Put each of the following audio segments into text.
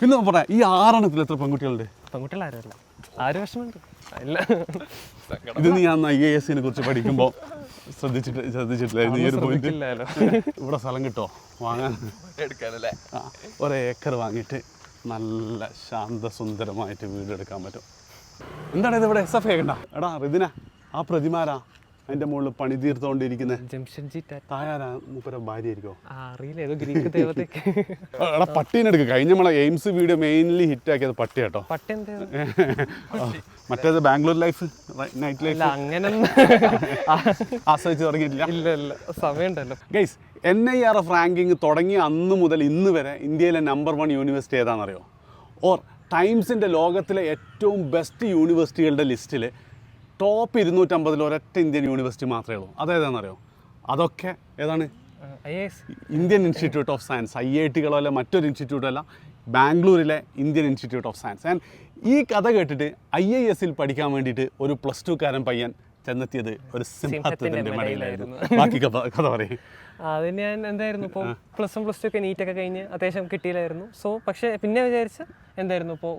പിന്നെ പറയാം, ഈ 6 എത്ര പെൺകുട്ടികളുണ്ട്? പെൺകുട്ടികളാരല്ല, 6 വർഷമുണ്ട്. ഇല്ല, ഇത് നീ അന്ന് IAS കുറിച്ച് പഠിക്കുമ്പോൾ ശ്രദ്ധിച്ചിട്ടില്ലായിരുന്നു ഈ ഒരു പോയിന്റ്. ഇവിടെ സ്ഥലം കിട്ടോ വാങ്ങാൻ? എടുക്കാനല്ലേ? ഒരേക്കർ വാങ്ങിയിട്ട് നല്ല ശാന്തസുന്ദരമായിട്ട് വീട് എടുക്കാൻ പറ്റും. എന്താണ് ഇത് ഇവിടെ SF കേൾക്കണ്ട? എടാ റിദിന, ആ പ്രതിമാരാ അതിന്റെ മുകളിൽ പണി തീർത്തോണ്ടിരിക്കുന്നത്? ജംഷഡ്ജി ടാറ്റ. തായാരാ? മൂപ്പര ഭാര്യ ആയിരിക്കോ? അറിയില്ല, ഏതോ ഗ്രീക്ക് ദേവതയ്ക്ക്. എടാ പട്ടീനെ എടുക്കുക. കഴിഞ്ഞ നമ്മളെ എയിംസ് വീഡിയോ മെയിൻലി ഹിറ്റ് ആക്കിയത് പട്ടി കേട്ടോ. പട്ടി എന്താ? മറ്റേത് ബാംഗ്ലൂർ ലൈഫ്, നൈറ്റ് ലൈഫ് അങ്ങനെ ആസ്വദിച്ച് തുടങ്ങിയിട്ടില്ല. ഇല്ല ഇല്ല, സമയമുണ്ടല്ലോ. ഗൈസ്, NIRF റാങ്കിങ് തുടങ്ങിയ അന്ന് മുതൽ ഇന്ന് വരെ ഇന്ത്യയിലെ നമ്പർ 1 യൂണിവേഴ്സിറ്റി ഏതാണെന്നറിയോ? ഓർ ടൈംസിൻ്റെ ലോകത്തിലെ ഏറ്റവും ബെസ്റ്റ് യൂണിവേഴ്സിറ്റികളുടെ ലിസ്റ്റിൽ ടോപ്പ് 250 ഒരൊറ്റ ഇന്ത്യൻ യൂണിവേഴ്സിറ്റി മാത്രമേ ഉള്ളൂ. അതേതാണെന്നറിയോ? അതൊക്കെ ഏതാണ്? Indian Institute of Science. IIT-കളോ അല്ല മറ്റൊരു ഇൻസ്റ്റിറ്റ്യൂട്ടോ അല്ല, ബാംഗ്ലൂരിലെ Indian Institute of Science. And ഈ കഥ കേട്ടിട്ട് IAS-ൽ പഠിക്കാൻ വേണ്ടിയിട്ട് ഒരു +2-കാരൻ പയ്യൻ ചെന്നെത്തിയത് ഒരു സിംഹത്തിൻ്റെ മടയിലായിരുന്നു. ബാക്കി കഥ പറയും. അത് ഞാൻ എന്തായിരുന്നു, ഇപ്പോൾ +1 +2 ഒക്കെ നീറ്റൊക്കെ കഴിഞ്ഞ് അത്യാവശ്യം കിട്ടിയില്ലായിരുന്നു. സോ പക്ഷേ പിന്നെ വിചാരിച്ച് എന്തായിരുന്നു, ഇപ്പോൾ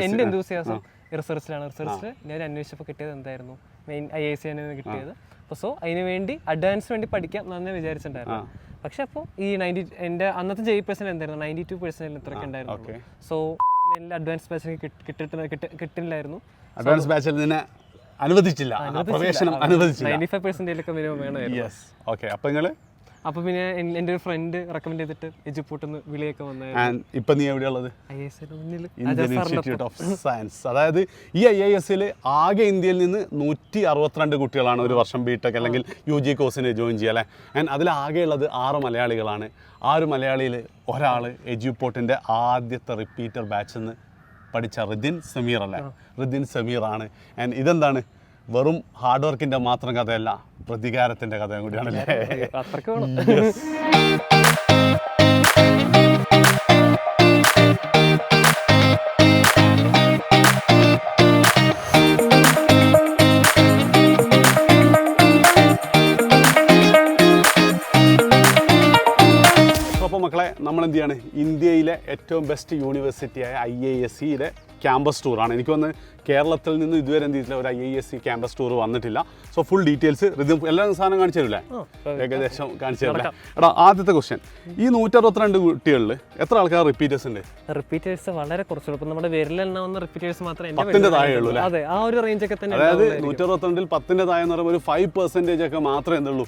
എൻ്റെ എന്തൂസിയാസം റിസർച്ചിലാണ്. റിസർച്ചിൽ ഞാൻ അന്വേഷിച്ചപ്പോൾ കിട്ടിയത് എന്തായിരുന്നു, മെയിൻ IAS ആണ് കിട്ടിയത്. അപ്പോൾ സോ അതിന് വേണ്ടി അഡ്വാൻസ് വേണ്ടി പഠിക്കാം എന്നാണ് വിചാരിച്ചിട്ടുണ്ടായിരുന്നു. പക്ഷെ അപ്പോൾ ഈ എൻ്റെ അന്നത്തെ JEE% എന്തായിരുന്നു, 92% ഇത്രയൊക്കെ ഉണ്ടായിരുന്നു. സോ അഡ്വാൻസ് ബാച്ചിൽ കിട്ടില്ലായിരുന്നു. അഡ്വാൻസ് ബാച്ചിൽ നിന്നെ അനുവദിച്ചില്ല, പ്രവേശനം അനുവദിച്ചില്ല. 95% മിനിമം വേണമായിരുന്നു. അപ്പോൾ പിന്നെ എൻ്റെ ഒരു ഫ്രണ്ട് റെക്കമെൻഡ് ചെയ്തിട്ട് എജുപോർട്ടിന്ന് വിളിയൊക്കെ വന്നായിരുന്നു. ഇപ്പം നീ എവിടെയുള്ളത്? Indian Institute of Science. അതായത് ഈ IAS-ൽ ആകെ ഇന്ത്യയിൽ നിന്ന് 162 കുട്ടികളാണ് ഒരു വർഷം BTech അല്ലെങ്കിൽ UG കോഴ്സിന് ജോയിൻ ചെയ്യുക അല്ലേ. ആൻഡ് അതിലാകെ ഉള്ളത് 6 മലയാളികളാണ്. 6 മലയാളിയിൽ ഒരാൾ എജുപോർട്ടിൻ്റെ ആദ്യത്തെ റിപ്പീറ്റർ ബാച്ചിൽ നിന്ന് പഠിച്ച റിദിൻ സമീർ അല്ലേ. റിദിൻ സമീറാണ്. ആൻഡ് ഇതെന്താണ്, വെറും ഹാർഡ് വർക്കിൻ്റെ മാത്രം കഥയല്ല, പ്രതികാരത്തിൻ്റെ കഥയും കൂടിയാണല്ലേ. അത്രയ്ക്ക് വേണം. അപ്പോൾ മക്കളെ, നമ്മളെന്ത് ചെയ്യാണ്, ഇന്ത്യയിലെ ഏറ്റവും ബെസ്റ്റ് യൂണിവേഴ്സിറ്റിയായ IISc-യുടെ ക്യാമ്പസ് ടൂറാണ്. എനിക്ക് വന്ന് കേരളത്തിൽ നിന്ന് ഇതുവരെ എന്ത് ചെയ്തിട്ടില്ല, ഒരു IISc ക്യാമ്പസ് ടൂർ വന്നിട്ടില്ല. സോ ഫുൾ ഡീറ്റെയിൽസ് എല്ലാ സാധനം കാണിച്ചു തരില്ലേ? ഏകദേശം കാണിച്ചു തരില്ലേ? എടാ ആദ്യത്തെ ക്വസ്റ്റ്യൻ, ഈ 162 കുട്ടികളിൽ എത്ര ആൾക്കാർ റിപ്പീറ്റേഴ്സ് ഉണ്ട്? റിപ്പീറ്റേഴ്സ് വളരെ കുറച്ചുള്ളൂ. ഇപ്പം നമ്മുടെ വിരലെണ്ണാവുന്ന റിപ്പീറ്റേഴ്സ് മാത്രമേ 10-ന്റെ താഴെ ഉള്ളൂ. അതെ, ആ ഒരു റേഞ്ചൊക്കെ തന്നെ. അതായത് 162-ൽ 10-ന്റെ താഴെ എന്ന് പറയുമ്പോൾ ഒരു 5% ഒക്കെ മാത്രമേ എന്തുള്ളൂ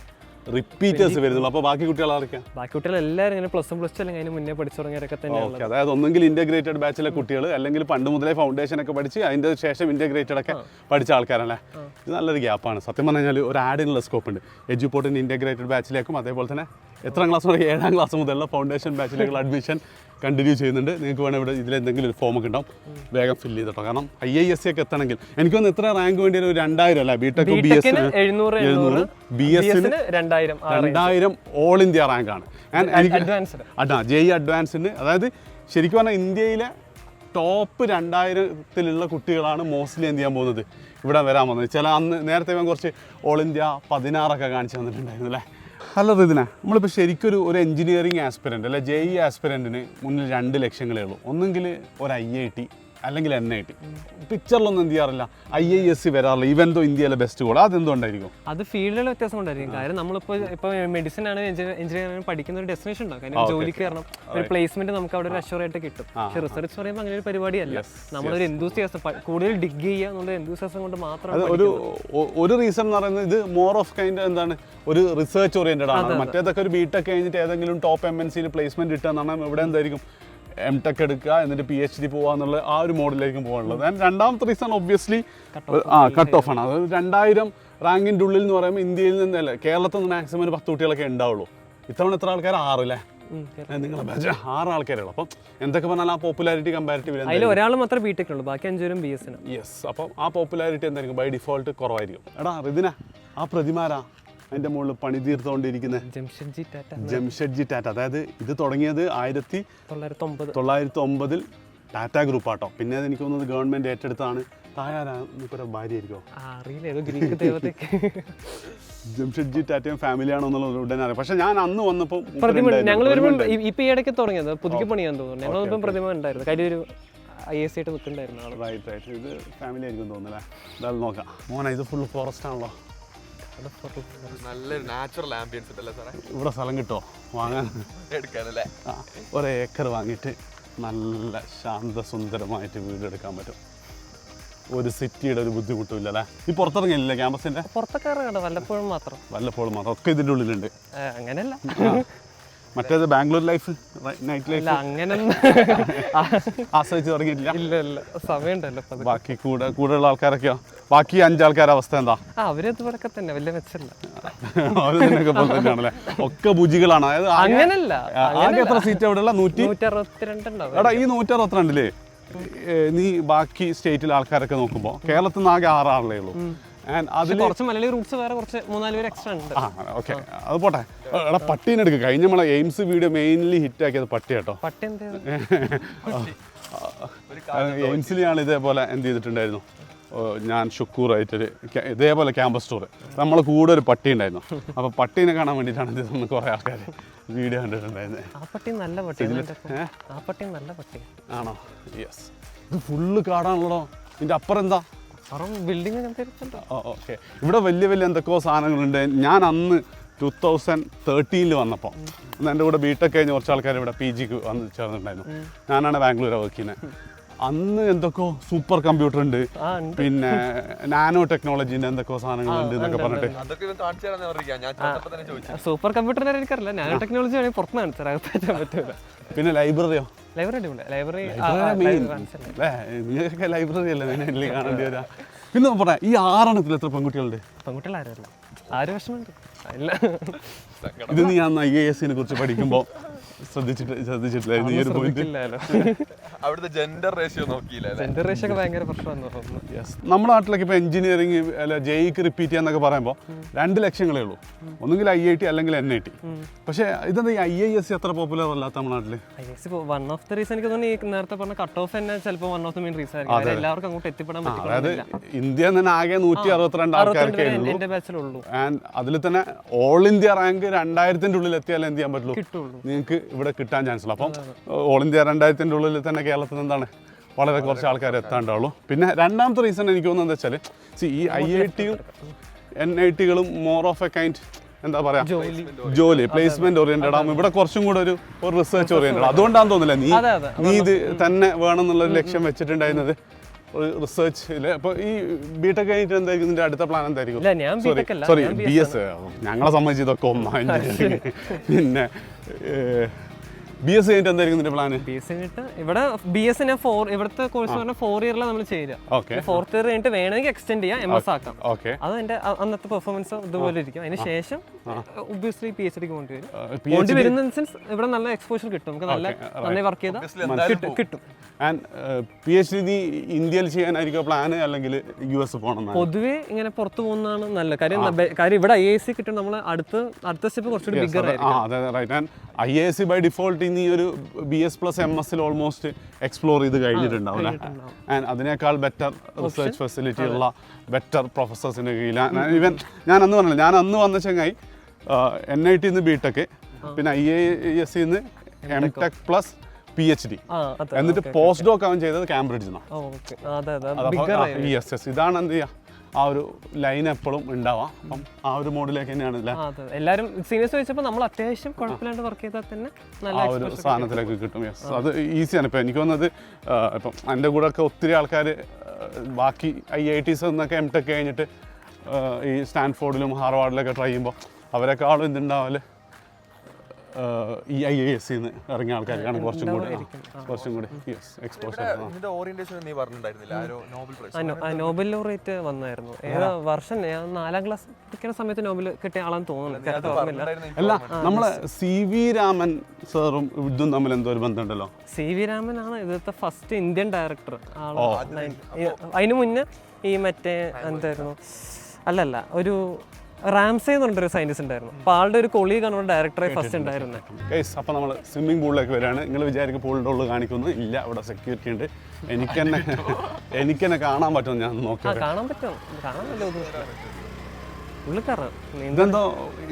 റിപ്പീറ്റേഴ്സ് വരുന്നുള്ളൂ. അപ്പോൾ ബാക്കി കുട്ടികൾ ആരൊക്കെയാണ്? ബാക്കി കുട്ടികൾ എല്ലാവരും ഇങ്ങനെ +1 +2 അല്ലെങ്കിൽ അതിന് മുന്നേ പഠിച്ചു തുടങ്ങിയവരൊക്കെ തന്നെ. അതായത് ഒന്നെങ്കിൽ ഇന്റഗ്രേറ്റഡ് ബാച്ചിലെ കുട്ടികൾ, അല്ലെങ്കിൽ പണ്ട് മുതലേ ഫൗണ്ടേഷൻ ഒക്കെ പഠിച്ച് അതിൻ്റെ ശേഷം ഇന്റഗ്രേറ്റഡ് ഒക്കെ പഠിച്ച ആൾക്കാരല്ലേ. ഇത് നല്ലൊരു ഗ്യാപ്പാണ്. സത്യം പറഞ്ഞു കഴിഞ്ഞാൽ ഒരു ആഡിനുള്ള സ്കോപ്പ് ഉണ്ട്. എജുപോർട്ടിൻ്റെ ഇന്റഗ്രേറ്റഡ് ബാച്ചിലേക്കും അതേപോലെ തന്നെ എത്രാം ക്ലാസ് മുതൽ 7ാം ക്ലാസ് മുതലുള്ള ഫൗണ്ടേഷൻ ബാച്ചിലേക്കുള്ള അഡ്മിഷൻ കണ്ടിന്യൂ ചെയ്യുന്നുണ്ട്. നിങ്ങൾക്ക് വേണം ഇവിടെ ഇതിലെന്തെങ്കിലും ഒരു ഫോമൊക്കെ ഉണ്ടാവും, വേഗം ഫില്ല് ചെയ്തിട്ടോ. കാരണം IISc ഒക്കെ എത്തണമെങ്കിൽ എനിക്കൊന്ന് എത്ര റാങ്ക് വേണ്ടി ഒരു 2000 അല്ലേ? BTech BS 700, BS-ന് 2000 ഓൾ ഇന്ത്യ റാങ്കാണ്. JEE അഡ്വാൻസിന്. അതായത് ശരിക്കും പറഞ്ഞാൽ ഇന്ത്യയിലെ ടോപ്പ് 2000-ലുള്ള കുട്ടികളാണ് മോസ്റ്റ്ലി എന്ത് ചെയ്യാൻ പോകുന്നത്, ഇവിടെ വരാൻ പോകുന്നത്. ചില അന്ന് നേരത്തെ കുറച്ച് ഓൾ ഇന്ത്യ 16 കാണിച്ചു തന്നിട്ടുണ്ടായിരുന്നു അല്ലേ. അല്ല ഇതിനെ നമ്മളിപ്പോൾ ശരിക്കും ഒരു എഞ്ചിനീയറിംഗ് ആസ്പിരൻ്റ് അല്ലെ JEE ആസ്പിരൻറ്റിന് മുന്നിൽ 2 ലക്ഷ്യങ്ങളേ ഉള്ളൂ. ഒന്നെങ്കിൽ ഒരു IIT അല്ലെങ്കിൽ NIT. പിക്ചറിലൊന്നും എന്ത് ചെയ്യാറില്ല, IISc വരാറില്ല. ഈവൻ ദോ ഇന്ത്യയിലെ ബെസ്റ്റ് കോളേജ്. അതെന്തുകൊണ്ടായിരിക്കും? അത് ഫീൽഡിലെ വ്യത്യാസം കൊണ്ടായിരിക്കും. കാര്യം നമ്മളിപ്പോൾ മെഡിസിൻ ആണ്, എഞ്ചിനീയറിംഗ് പഠിക്കുന്ന ഒരു ഡെസ്റ്റിനേഷൻ ഉണ്ടാവും. കാര്യം ജോലിക്ക് കയറണം, ഒരു പ്ലേസ്മെന്റ് നമുക്ക് അവിടെ ഒരു അഷ്യൂറായിട്ട് കിട്ടും. പക്ഷേ റിസർച്ച് പറയുമ്പോൾ അങ്ങനെ ഒരു പരിപാടിയല്ല. നമ്മളൊരു എന്തൂസിയാസം കൂടുതൽ ഡിഗ് ചെയ്യുക എന്നുള്ള എന്തൂസിയാസം കൊണ്ട് മാത്രം. ഒരു റീസൺ എന്ന് പറയുന്നത് ഇത് മോർ ഓഫ് കൈൻഡ് എന്താണ്, ഒരു റിസർച്ച് ഓറിയന്റഡ് ആണ്. മറ്റേതൊക്കെ ഒരു BTech കഴിഞ്ഞിട്ട് ഏതെങ്കിലും ടോപ്പ് MNC-ൽ പ്ലേസ്മെന്റ് കിട്ടുക എന്ന് പറഞ്ഞാൽ ഇവിടെ എന്തായിരിക്കും, MTech എടുക്കുക എന്നിട്ട് PhD പോവുക എന്നുള്ള ആ ഒരു മോഡിലേക്കും പോകാനുള്ളത്. ആൻഡ് രണ്ടാമത്തെ റീസൺ ഒബ്വിയസ്ലി കട്ട് ഓഫ് ആണ്. അതായത് 2000 റാങ്കിൻ്റെ ഉള്ളിൽ എന്ന് പറയുമ്പോൾ ഇന്ത്യയിൽ നിന്നല്ല, കേരളത്തിൽ നിന്ന് മാക്സിമം ഒരു 10 കുട്ടികളൊക്കെ ഉണ്ടാവുള്ളൂ. ഇത്തവണ എത്ര ആൾക്കാർ? 6 അല്ലേ? നിങ്ങളെ ബാച്ച് 6 ആൾക്കാരുള്ളൂ. അപ്പം എന്തൊക്കെ പറഞ്ഞാൽ ആ പോപ്പുലാരിറ്റി കമ്പാരിറ്റീവ് അതിൽ ഒരാൾ മാത്രമേ BTech ഉള്ളൂ, ബാക്കി 5 പേരും BS. യെസ്. അപ്പം ആ പോപ്പുലാരിറ്റി എന്തായിരിക്കും, ബൈ ഡിഫോൾട്ട് കുറവായിരിക്കും. എടാ റിദിന, ആ പ്രതിമാരാ അതിൻ്റെ മുകളിൽ പണി തീർത്തുകൊണ്ടിരിക്കുന്നത്? ജംഷഡ്ജി ടാറ്റ. അതായത് ഇത് തുടങ്ങിയത് 1909 ടാറ്റ ഗ്രൂപ്പ് ആട്ടോ. പിന്നെ അത് എനിക്ക് തോന്നുന്നത് ഗവൺമെൻറ് ഏറ്റെടുത്താണ്. തായാരാ ഭാര്യ ആയിരിക്കോ? അറിയില്ല, ഏതോ ഗ്രീക്ക് ദേവതയ്ക്ക്. ജംഷഡ്ജി ടാറ്റയും ഫാമിലിയാണോ എന്നുള്ളത് ഉടനെ അറിയാം. പക്ഷെ ഞാൻ അന്ന് വന്നപ്പോൾ പ്രതിമ ഞങ്ങൾ വരുമ്പോൾ ഇപ്പം ഈ ഇടയ്ക്ക് തുടങ്ങിയത് പുതുക്കി പണിയാൻ തോന്നുന്നു. ഞങ്ങളിപ്പം പ്രതിമ ഉണ്ടായിരുന്നു, കാര്യം ഒരു IAC ആയിട്ട് നിൽക്കുന്നുണ്ടായിരുന്നു ആൾ. റൈറ്റ് ഇത് ഫാമിലി ആയിരിക്കും തോന്നുന്നല്ലേ. എന്തായാലും നോക്കാം. മോനെ ഇത് ഫുൾ ഫോറസ്റ്റ് ആണല്ലോ. നല്ലൊരു നാച്ചുറൽ ആംബിയൻസ് ഉണ്ടല്ലേ സാറേ? ഇവിടെ സ്ഥലം കിട്ടുമോ വാങ്ങാൻ? എടുക്കാനല്ലേ? ഒരേക്കർ വാങ്ങിയിട്ട് നല്ല ശാന്തസുന്ദരമായിട്ട് വീട് എടുക്കാൻ പറ്റും. ഒരു സിറ്റിയുടെ ഒരു ബുദ്ധിമുട്ടുമില്ല അല്ലേ? ഈ പുറത്തിറങ്ങിയില്ലേ ക്യാമ്പസിന്റെ? പുറത്തൊക്കെ ഇറങ്ങണ്ട, വല്ലപ്പോഴും മാത്രം. വല്ലപ്പോഴും മാത്രം. ഒക്കെ ഇതിൻ്റെ ഉള്ളിലുണ്ട്. അങ്ങനെയല്ല. മറ്റേത് ബാംഗ്ലൂർ ലൈഫ്, നൈറ്റ് ലൈഫ് അങ്ങനെയൊന്നും ആസ്വദിച്ച് തുടങ്ങിയിട്ടില്ല. ഇല്ല, സമയമുണ്ടല്ലോ. ബാക്കി കൂടെയുള്ള ആൾക്കാരൊക്കെയോ? ബാക്കി 5 ആൾക്കാരുടെ അവസ്ഥ എന്താ? അവരതുപോലൊക്കെ തന്നെ, വലിയ മെച്ചമില്ല. അവരൊക്കെ പോലെ തന്നെയാണല്ലേ? ഒക്കെ ഭുജികളാണ്. അതായത് അങ്ങനല്ല, ആകെ എത്ര സീറ്റ് അവിടെ ഉള്ള? 162 ഉണ്ടാവും. എടാ ഈ 162 നീ ബാക്കി സ്റ്റേറ്റിലെ ആൾക്കാരൊക്കെ നോക്കുമ്പോൾ കേരളത്തിൽ നിന്ന് ആകെ 6 ആളേ ഉള്ളൂ. അതിൽ കുറച്ച് മലയാളി റൂട്ട്സ് വേറെ കുറച്ച് 3-4 പേര് എക്സ്ട്രാ ഉണ്ട്. ഓക്കെ, അത് പോട്ടെ. എടാ പട്ടീനെ എടുക്കുക. കഴിഞ്ഞ നമ്മളെ എയിംസ് വീഡിയോ മെയിൻലി ഹിറ്റ് ആക്കിയത് പട്ടി കേട്ടോ. പട്ടി എന്ത് എയിംസിലാണ് ഇതേപോലെ എന്ത് ചെയ്തിട്ടുണ്ടായിരുന്നു, ഞാൻ ഷുക്കൂറായിട്ടൊരു ഇതേപോലെ ക്യാമ്പസ് ടൂർ നമ്മൾ കൂടെ ഒരു പട്ടി ഉണ്ടായിരുന്നു. അപ്പോൾ പട്ടീനെ കാണാൻ വേണ്ടിയിട്ടാണ് ഇത് കുറേ ആൾക്കാർ വീഡിയോ കണ്ടിട്ടുണ്ടായിരുന്നത്. ആ പട്ടി നല്ല പട്ടി. ആ പട്ടി നല്ല പട്ടി ആണോ? യെസ്. ഇത് ഫുള്ള് കാടാണല്ലോ. ഇതിൻ്റെ അപ്പുറം എന്താ? ബിൽഡിംഗ്. ഓക്കെ. ഇവിടെ വലിയ വലിയ എന്തൊക്കെയോ സാധനങ്ങളുണ്ട്. ഞാൻ അന്ന് 2013 വന്നപ്പോൾ എൻ്റെ കൂടെ ബിടെക് കഴിഞ്ഞ് കുറച്ച് ആൾക്കാർ ഇവിടെ PG വന്ന് ചേർന്നിട്ടുണ്ടായിരുന്നു. ഞാനാണ് ബാംഗ്ലൂരാണ് വർക്ക് ചെയ്യുന്നത്. അന്ന് എന്തൊക്കെയോ സൂപ്പർ കമ്പ്യൂട്ടർ ഉണ്ട്, പിന്നെ നാനോ ടെക്നോളജീൻ്റെ എന്തൊക്കെയോ സാധനങ്ങളുണ്ട് എന്നൊക്കെ പറഞ്ഞിട്ട്. സൂപ്പർ കമ്പ്യൂട്ടറിനെ എനിക്കറിയില്ല, നാനോ ടെക്നോളജി ആണെങ്കിൽ പുറത്ത് കാണിച്ചാൽ അകത്താൻ പറ്റൂല. പിന്നെ ലൈബ്രറിയോ? ലൈബ്രറി നിങ്ങൾക്ക് ലൈബ്രറി അല്ലേ മെയിനായിട്ട് കാണേണ്ടി വരാം. പിന്നെ പറയാം, ഈ 6 എത്ര പെൺകുട്ടികളുണ്ട്? പെൺകുട്ടികൾ ആരും വിഷമമുണ്ട്. ഇത് നീ അന്ന് IAS കുറിച്ച് പഠിക്കുമ്പോൾ ശ്രദ്ധിച്ചിട്ടില്ലായിരുന്നു ഈ ഒരു പോയിന്റ്? അവിടുത്തെ ജെൻഡർ റേഷ്യോ നോക്കിയില്ല. ജെൻഡർ റേഷ്യോ ഒക്കെ ഭയങ്കര പ്രശ്നമാണ്. നമ്മുടെ നാട്ടിലൊക്കെ ഇപ്പോൾ എഞ്ചിനീയറിംഗ് അല്ല JEEക്ക് റിപ്പീറ്റ് ചെയ്യാന്നൊക്കെ പറയുമ്പോൾ 2 ലക്ഷങ്ങളേ ഉള്ളൂ. ഒന്നുകിൽ IIT അല്ലെങ്കിൽ NIT. പക്ഷേ ഇതെന്താ ഈ IISc അത്ര പോപ്പുലർ അല്ലാത്ത നമ്മുടെ നാട്ടിൽ? വൺ ഓഫ് ദ റീസൺ എനിക്ക് തോന്നുന്നു ഈ നേരത്തെ പറഞ്ഞ കട്ട് ഓഫ് തന്നെ ചിലപ്പോൾ one of the main reason ആയിരിക്കും. എല്ലാവർക്കും അങ്ങോട്ട് എത്തിപ്പെടാൻ പറ്റില്ല. അതായത് ഇന്ത്യ തന്നെ ആകെ 162 ആൾക്കാർക്കേ ഉള്ളൂ. എന്റെ ബാച്ചിലുള്ളൂ. ആൻഡ് അതിൽ തന്നെ ഓൾ ഇന്ത്യ റാങ്ക് 2000-ന്റെ ഉള്ളിൽ എത്തിയാലേ എന്ത് ചെയ്യാൻ പറ്റുള്ളൂ, നിങ്ങൾക്ക് ഇവിടെ കിട്ടാൻ ചാൻസ് ഉള്ളൂ. അപ്പം ഓൾ ഇന്ത്യ 2000-ന്റെ ഉള്ളിൽ തന്നെ കേരളത്തിൽ നിന്ന് എന്താണ് വളരെ കുറച്ച് ആൾക്കാർ എത്താണ്ടാവുള്ളൂ. പിന്നെ രണ്ടാമത്തെ റീസൺ എനിക്ക് തോന്നുന്നത് എന്താ വെച്ചാൽ ഈ IITയും NITകളും മോർ ഓഫ് എ കൈൻഡ് എന്താ പറയാ, ജോലി പ്ലേസ്മെന്റ് ഓറിയന്റഡ് ആകുമ്പോൾ ഇവിടെ കുറച്ചും കൂടെ ഒരു റിസർച്ച് ഓറിയന്റഡ്. അതുകൊണ്ടാണെന്ന് തോന്നില്ല നീ ഇത് തന്നെ വേണം എന്നുള്ളൊരു ലക്ഷ്യം വെച്ചിട്ടുണ്ടായിരുന്നത് റിസർച്ചിൽ. അപ്പോൾ ഈ ബിടെക് കഴിഞ്ഞിട്ട് എന്തായിരിക്കും നിന്റെ അടുത്ത പ്ലാൻ? എന്തായിരിക്കും? Sorry BS. ഞങ്ങളെ സംബന്ധിച്ച് ഇതൊക്കെ ഒന്നാണ്. പിന്നെ BS കഴിഞ്ഞിട്ട് എന്തായിരിക്കും നിന്റെ പ്ലാൻ? BS കഴിഞ്ഞിട്ട് ഇവിടെ BS ഇവിടുത്തെ കോഴ്സ് പറഞ്ഞാൽ 4 ഇയറിലാണ് നമ്മൾ ചെയ്യുക. 4th ഇയർ കഴിഞ്ഞിട്ട് വേണമെങ്കിൽ എക്സ്റ്റെൻഡ് ചെയ്യാം, MS ആക്കാം. അത് എൻ്റെ അന്നത്തെ പെർഫോമൻസ് ഇതുപോലെ ഇരിക്കും. അതിന് ശേഷം ഒബ്വിയസ്ലി PhDക്ക് പോകേണ്ടി വരുന്ന സെൻസ് ഇവിടെ നല്ല എക്സ്പോഷർ കിട്ടും. നമുക്ക് നന്നായി വർക്ക് ചെയ്താൽ കിട്ടും. ആൻഡ് PhD നീ ഇന്ത്യയിൽ ചെയ്യാനായിരിക്കും പ്ലാൻ അല്ലെങ്കിൽ US പോകണം? പൊതുവേ ഇങ്ങനെ പുറത്ത് പോകുന്നതാണ് നല്ലത്. കാര്യം ഇവിടെ IAC കിട്ടും. നമ്മൾ അടുത്ത സ്റ്റെപ്പ് കുറച്ചുകൂടി ബിഗർ ആയിരിക്കും. IAC ബൈ ഡിഫോൾട്ട് ഇനി ഒരു BS+MS ഓൾമോസ്റ്റ് എക്സ്പ്ലോർ ചെയ്ത് കഴിഞ്ഞിട്ടുണ്ടാവില്ല. ആൻഡ് അതിനേക്കാൾ ബെറ്റർ റിസർച്ച് ഫെസിലിറ്റി ഉള്ള ബെറ്റർ പ്രൊഫസേഴ്സിൻ്റെ കീഴിലാണ്. ഈവൻ ഞാൻ അന്ന് പറഞ്ഞില്ല, ഞാൻ അന്ന് വന്ന ചങ്ങായി NIT BTech, പിന്നെ IAS MTech പ്ലസ് PhD, എന്നിട്ട് പോസ്റ്റ് ഡോക്ക് അവൻ ചെയ്തത് കാംബ്രിഡ്ജിൽ നിന്നാണ്. ഇതാണ് എന്ത് ചെയ്യുക, ആ ഒരു ലൈൻ എപ്പോഴും ഉണ്ടാവാം. അപ്പം ആ ഒരു മോഡിലേക്ക് തന്നെയാണ് എല്ലാവരും സീനിയേഴ്സ് വെച്ചപ്പോൾ നമ്മൾ അത്യാവശ്യം കുഴപ്പമില്ലാണ്ട് വർക്ക് ചെയ്താൽ തന്നെ ആ ഒരു സാധനത്തിലേക്ക് കിട്ടും. യെസ്, അത് ഈസിയാണ്. ഇപ്പം എനിക്ക് തോന്നുന്നത് ഇപ്പം എൻ്റെ കൂടെ ഒക്കെ ഒത്തിരി ആൾക്കാർ ബാക്കി IITs എന്നൊക്കെ MTech കഴിഞ്ഞിട്ട് ഈ സ്റ്റാൻഫോർഡിലും ഹാർവാർഡിലൊക്കെ ട്രൈ ചെയ്യുമ്പോൾ അവരെക്കാളും എന്തുണ്ടാവല് ഈ IAS ഇറങ്ങിയ ആൾക്കാർക്കാണ് കുറച്ചും കൂടി എക്സ്പോഷർ. നോബൽ ലോറേറ്റ് വന്നായിരുന്നു. ഏതാ വർഷം? ഞാൻ 4ാം ക്ലാസ് പഠിക്കുന്ന സമയത്ത് നോബൽ കിട്ടിയ ആളാന്ന് തോന്നുന്നു. അല്ല, നമ്മളെ CV രാമൻ സാറും ഇതും തമ്മിൽ എന്തോ ഒരു ബന്ധമുണ്ടല്ലോ. CV രാമൻ ആണ് ഇവിടുത്തെ ഫസ്റ്റ് ഇന്ത്യൻ ഡയറക്ടർ. അതിനു മുന്നേ ഈ മറ്റേ എന്തായിരുന്നു, അല്ലല്ല ഒരു റാംസേ എന്ന് പറഞ്ഞൊരു സയന്റിസ്റ്റ് ഉണ്ടായിരുന്നു. അപ്പോൾ ആളുടെ ഒരു കൊളീഗാണ് നമ്മുടെ ഡയറക്ടറായി ഫസ്റ്റ് ഉണ്ടായിരുന്നത്. ഗൈസ്, അപ്പോൾ നമ്മൾ സ്വിമ്മിംഗ് പൂളിലേക്ക് വരികയാണ്. നിങ്ങൾ വിചാരിക്കും പൂളിൻ്റെ ഉള്ളിൽ കാണിക്കുന്നു, ഇല്ല, ഇവിടെ സെക്യൂരിറ്റി ഉണ്ട്. എനിക്ക് തന്നെ കാണാൻ പറ്റും. ഞാൻ നോക്കാം, കാണാൻ പറ്റും, കാണാൻ പറ്റും, ഉള്ളിൽ കയറാം. ഇതെന്തോ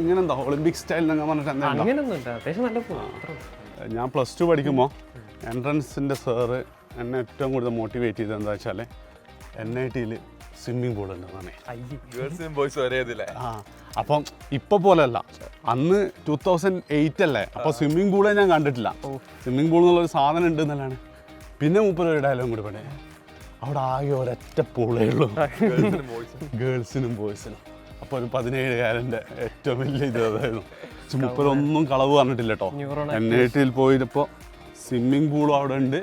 ഇങ്ങനെന്തോ ഒളിമ്പിക് സ്റ്റൈൽ എന്നൊക്കെ പറഞ്ഞിട്ട് എന്താ? അങ്ങനെയൊന്നും ഇല്ല, അത്യാവശ്യം നല്ല പോകും. ഞാൻ +2 പഠിക്കുമ്പോൾ എൻട്രൻസിൻ്റെ സാറ് എന്നെ ഏറ്റവും കൂടുതൽ മോട്ടിവേറ്റ് ചെയ്തത് എന്താ വെച്ചാൽ NIT-യിൽ സ്വിമ്മിംഗ് പൂൾ ഉണ്ടെന്നാണ്. ഗേൾസും ബോയ്സും ഒരേ ഇതില്ലേ? അപ്പം ഇപ്പോൾ പോലെയല്ല, അന്ന് 2008 അല്ലേ, അപ്പോൾ സ്വിമ്മിംഗ് പൂളേ ഞാൻ കണ്ടിട്ടില്ല. സ്വിമ്മിംഗ് പൂൾ എന്നുള്ളൊരു സാധനം ഉണ്ട് എന്നല്ലാണ്. പിന്നെ മൂപ്പര് ഡയലോഗ് കൂടി പണേ, അവിടെ ആകെ ഒരൊറ്റ പൂളേ ഉള്ളൂ, ഗേൾസിനും ബോയ്സിനും. അപ്പോൾ ഒരു 17-കാരൻ്റെ ഏറ്റവും വലിയ ഇത് അതായിരുന്നു. മൂപ്പരൊന്നും കളവ് പറഞ്ഞിട്ടില്ല കേട്ടോ. NIT-യിൽ പോയപ്പോൾ സ്വിമ്മിംഗ് പൂളും അവിടെ ഉണ്ട്,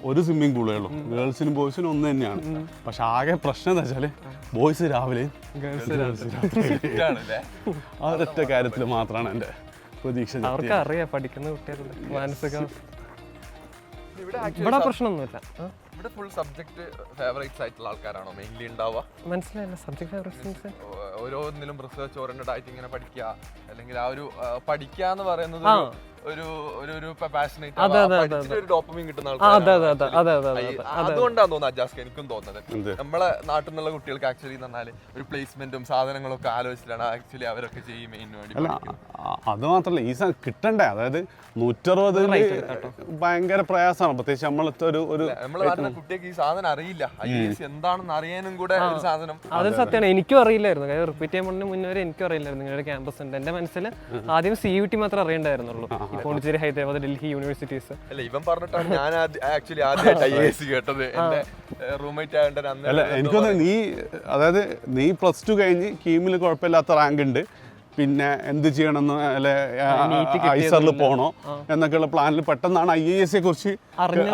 ഒരു സ്വിമ്മിംഗ് പൂളേ ഉള്ളൂ, ഗേൾസിനും ബോയ്സിനും ഒന്ന് തന്നെയാണ്. പക്ഷെ ആകെ പ്രശ്നം എന്താ വെച്ചാൽ ബോയ്സ് രാവിലെയും ആ ഒരൊറ്റ കാര്യത്തിൽ മാത്രമാണ് എൻ്റെ പ്രതീക്ഷ. അവർക്ക് അറിയാം, പഠിക്കുന്ന കുട്ടികളുടെ മാനസിക ഇവിടെ പ്രശ്നമൊന്നുമില്ല. ഇവിടെ ഫുൾ സബ്ജക്ട് ഫേവറേറ്റ്സ് ആയിട്ടുള്ള ആൾക്കാരാണോ മെയിൻലി ഉണ്ടാവുക? മനസ്സിലായില്ല, സബ്ജക്ട് ഫേവറേറ്റ്സ് ഓരോന്നിലും റിസർച്ച് ഓറിയന്റഡ് ആയിട്ട് ഇങ്ങനെ പഠിക്കുക, അല്ലെങ്കിൽ ആ ഒരു പഠിക്കുക എന്ന് പറയുന്നത് ഒരു പാഷനേറ്റ് ഒരു ഡോപ്പമിൻ കിട്ടുന്ന അതുകൊണ്ടാണ് തോന്നുന്നത് അജാസ്ക. എനിക്കും തോന്നുന്നത് നമ്മളെ നാട്ടിൽ നിന്നുള്ള കുട്ടികൾക്ക് ആക്ച്വലി എന്ന് പറഞ്ഞാൽ ഒരു പ്ലേസ്മെന്റും സാധനങ്ങളും ഒക്കെ ആലോചിച്ചിട്ടാണ് ആക്ച്വലി അവരൊക്കെ ചെയ്യും മെയിൻ വേണ്ടി. അത് മാത്രമല്ല, ഈ കിട്ടണ്ടേ, അതായത് 160 ഭയങ്കര പ്രയാസമാണ്. പ്രത്യേകിച്ച് നമ്മളത്തെ നമ്മളെ നാട്ടിലെ കുട്ടികൾക്ക് ഈ സാധനം അറിയില്ല, IAS എന്താണെന്ന് അറിയാനും കൂടെ ഒരു സാധനം. അത് സത്യമാണ്, എനിക്കും അറിയില്ലായിരുന്നു. റിപ്പീറ്റ് ചെയ്യാൻ മുന്നേ വരെ എനിക്കും അറിയില്ലായിരുന്നു നിങ്ങളുടെ ക്യാമ്പസ് ഉണ്ട്. എന്റെ മനസ്സിൽ ആദ്യം CUT മാത്രമേ അറിയണ്ടായിരുന്നുള്ളൂ, പോണ്ടിച്ചേരി, ഹൈദരാബാദ്, ഡൽഹി യൂണിവേഴ്സിറ്റീസ്. അല്ല, ഇവൻ പറഞ്ഞിട്ടാണ് ഞാൻ ആക്ച്വലി ആദ്യമായിട്ട് IAS കേട്ടത്. എന്റെ റൂംമേറ്റ് ആയതുകൊണ്ട് അല്ല, എനിക്കൊന്ന് അതായത് നീ +2 കഴിഞ്ഞ് കീമിൽ കുഴപ്പമില്ലാത്ത റാങ്ക് ഉണ്ട്, പിന്നെ എന്ത് ചെയ്യണമെന്ന് അല്ലെ ഐസറിൽ പോകണോ എന്നൊക്കെയുള്ള പ്ലാനിൽ പെട്ടെന്നാണ് IAS-യെ കുറിച്ച്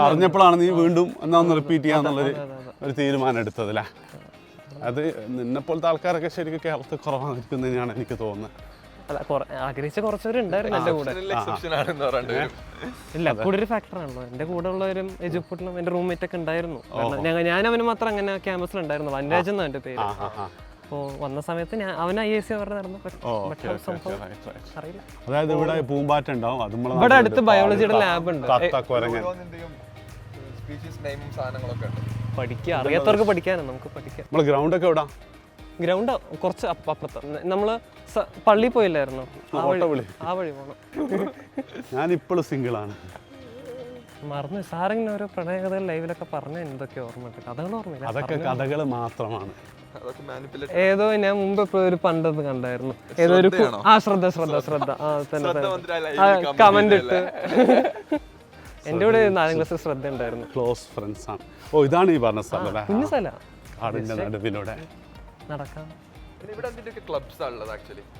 അറിഞ്ഞപ്പോഴാണ് നീ വീണ്ടും എന്നാന്ന് റിപ്പീറ്റ് ചെയ്യാന്നുള്ളൊരു തീരുമാനം എടുത്തത് അല്ലേ? അത് നിന്നെപ്പോലത്തെ ആൾക്കാരൊക്കെ ശരിക്കും കേരളത്തിൽ കുറവായിരിക്കും തന്നെയാണ് എനിക്ക് തോന്നുന്നത്. അല്ല, ആഗ്രഹിച്ച കുറച്ചുപേരുണ്ടായിരുന്നു എൻ്റെ കൂടെ. ഇല്ല, കൂടെ ഒരു ഫാക്ടറാണല്ലോ. എൻ്റെ കൂടെ ഉള്ളവരും എജുപൂട്ടിലും എൻ്റെ റൂംമേറ്റ് ഒക്കെ ഉണ്ടായിരുന്നു. ഞാൻ അവന് മാത്രം അങ്ങനെ ക്യാമ്പസിൽ ഉണ്ടായിരുന്നു. വൻരാജ് എന്നാണ് എൻ്റെ പേര്. അപ്പോൾ വന്ന സമയത്ത് അവൻ IAS അവരുടെ നടന്നു. അറിയില്ല, അതായത് ഇവിടെ പൂമ്പാറ്റ ഉണ്ടാവും, ഇവിടെ അടുത്ത് ബയോളജിയുടെ ലാബ് ഉണ്ട്. പഠിക്കുക, അറിയാത്തവർക്ക് പഠിക്കാനാണ്, നമുക്ക് പഠിക്കാം. നമ്മള് ഗ്രൗണ്ട് ഒക്കെ എവിടാ? ഗ്രൗണ്ട് കുറച്ച് അപ്പുറത്ത്. നമ്മള് പള്ളി പോയില്ലായിരുന്നു, ആ വഴി പോകണം. ഞാനിപ്പോഴും സിംഗിളാണ്. മറന്നു സാറിങ്ങനെ ഓരോ പ്രണയകഥകൾ ലൈവിലൊക്കെ പറഞ്ഞ എന്തൊക്കെ ഓർമ്മയുണ്ട്, കഥകൾ ഓർമ്മയില്ല. അതൊക്കെ കഥകൾ മാത്രമാണ്. ഏതോ ഞാൻ മുമ്പ് ഒരു പണ്ടത് കണ്ടായിരുന്നു, ഏതോ ഒരു ശ്രദ്ധ കമന്റ് ഇട്ട്. എൻ്റെ കൂടെ 4ാം ക്ലാസ്സിൽ ശ്രദ്ധ ഉണ്ടായിരുന്നു. ക്ലോസ് ഫ്രണ്ട്സ് ആണ്. ഓ, ഇതാണ് ഈ പറഞ്ഞ സ്ഥലം, കുഞ്ഞു സ്ഥലം, കാടിന്റെ നടുവിലൂടെ നടക്കാം.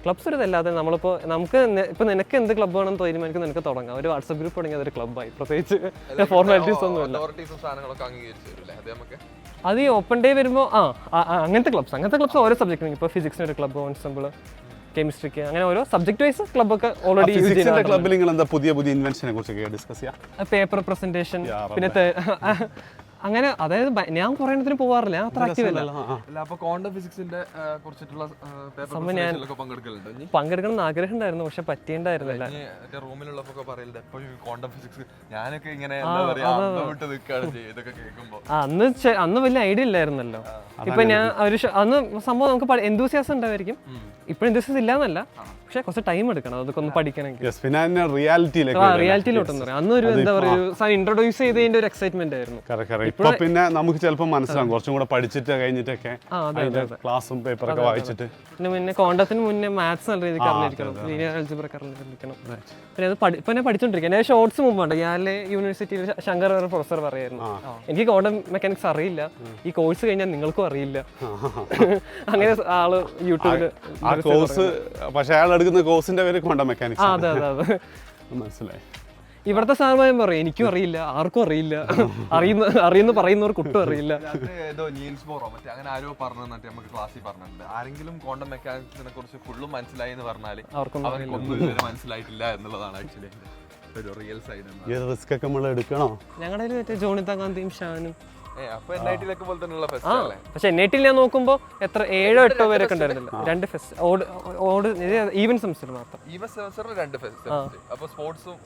ക്ലബ്സ് ഇതല്ലാതെ നമ്മളിപ്പോ നമുക്ക് ഇപ്പൊ നിനക്ക് എന്ത് ക്ലബ്ബ് വേണമെന്ന് തീരുമാനിക്കും, നിനക്ക് തുടങ്ങാം. ഒരു വാട്സ്ആപ്പ് ഗ്രൂപ്പ് തുടങ്ങി അതൊരു ക്ലബ്ബായി. പ്രത്യേകിച്ച് ഫോർമാലിറ്റീസ് ഒന്നുമില്ല. അത് ഈ ഓപ്പൺ ഡേ വരുമ്പോൾ അങ്ങനത്തെ ക്ലബ്സ് ഓരോ സബ്ജക്റ്റിനും. ഇപ്പോൾ ഫിസിക്സിന് ഒരു ക്ലബ്ബ്, എൻസംബിൾ, കെമിസ്ട്രിക്ക്, അങ്ങനെ ഓരോ സബ്ജക്ട് വൈസ് ക്ലബ്ബൊക്കെ ഓൾറെഡി ക്ലബ്ബിൽ നിങ്ങൾ എന്താ പുതിയ ഇൻവെൻഷനെ കുറിച്ച് ഡിസ്കസ് ചെയ്യാം? പേപ്പർ പ്രസന്റേഷൻ, പിന്നെ അങ്ങനെ. അതായത് ഞാൻ കുറേ എണ്ണത്തിന് പോവാറില്ല, ഞാൻ അത്ര ആക്റ്റീവ് അല്ല. പങ്കെടുക്കണം എന്ന് ആഗ്രഹം ഉണ്ടായിരുന്നു, പക്ഷെ പറ്റിയിട്ടുണ്ടായിരുന്നില്ല. അന്ന് വലിയ ഐഡിയ ഇല്ലായിരുന്നല്ലോ. ഇപ്പൊ ഞാൻ അന്ന് സംഭവം നമുക്ക് എന്തൂസിയാസം ഉണ്ടായിരിക്കും. ഇപ്പോഴും എന്തൂസിയാസം ഇല്ലാന്നല്ല, പക്ഷെ കുറച്ച് ടൈം എടുക്കണം അതൊക്കെ ഒന്ന് പഠിക്കണമെങ്കിൽ. റിയാലിറ്റിയിലോട്ടെന്ന് പറയാം. അന്ന് ഒരു എന്താ പറയുക, ഇൻട്രൊഡ്യൂസ് ചെയ്തതിന്റെ ഒരു എക്സൈറ്റ്മെന്റ് ആയിരുന്നു. ഇപ്പൊ പിന്നെ നമുക്ക് ചിലപ്പോൾ മനസ്സിലാവും, കുറച്ചും കൂടെ പഠിച്ചിട്ട് കഴിഞ്ഞിട്ടൊക്കെ ക്ലാസ്സും പേപ്പറൊക്കെ വായിച്ചിട്ട്. പിന്നെ കോണ്ടത്തിന് മുന്നേ മാത്സ് നല്ല രീതിക്ക് അറിഞ്ഞിരിക്കണം, ലീനിയർ ആൽജിബ്ര അറിഞ്ഞിരിക്കണം. പിന്നെ അത് ഇപ്പൊ ഞാൻ പഠിച്ചോണ്ടിരിക്കും. ഞാൻ ഷോർട്സ് മുമ്പുണ്ട്, ഞാൻ യൂണിവേഴ്സിറ്റിയിൽ ശങ്കർ പ്രൊഫസർ പറയായിരുന്നു, എനിക്ക് ക്വാണ്ടം മെക്കാനിക്സ് അറിയില്ല, ഈ കോഴ്സ് കഴിഞ്ഞാൽ നിങ്ങൾക്കും അറിയില്ല. അങ്ങനെ ആള് യൂട്യൂബില് പക്ഷെ അയാൾ എടുക്കുന്ന കോഴ്സിന്റെ പേര് ക്വാണ്ടം മെക്കാനിക്സ്. അതെ അതെ അതെ, മനസ്സിലായി. ഇവിടുത്തെ സാധനം പറയും എനിക്കും അറിയില്ല, ആർക്കും അറിയില്ല, അറിയുന്ന പറയുന്നവർക്ക് ഒട്ടും അറിയില്ല. അങ്ങനെ ആരോ പറഞ്ഞു നമുക്ക് ക്ലാസ്സിൽ പറഞ്ഞിട്ടുണ്ട്, ആരെങ്കിലും ക്വാണ്ടം മെക്കാനിക്സിനെ കുറിച്ച് ഫുള്ളും മനസ്സിലായി എന്ന് പറഞ്ഞാൽ അവർക്കൊന്നും മനസ്സിലായിട്ടില്ല എന്നുള്ളതാണ് ആക്ച്വലി ഒരു റിയൽ സൈഡ്. റിസ്ക് ഒക്കെ നമ്മൾ എടുക്കണോ? ഞങ്ങളുടെ മറ്റേ ജോണിത ഗാന്ധിയും ഷാനും അപ്പൊ NIT പോലെ തന്നെയുള്ള ആ ഫെസ്റ്റ് അല്ലേ? പക്ഷെ NIT ഞാൻ നോക്കുമ്പോൾ എത്ര 7-8 വരെ ഒക്കെ ഉണ്ടായിരുന്നില്ല. 2 ഫെസ്റ്റ് ഈവൻ സെമിസ്റ്റർ മാത്രം. ഈവൻ സെമസ്റ്ററിൽ 2 ഫെസ്റ്റ്. അപ്പൊ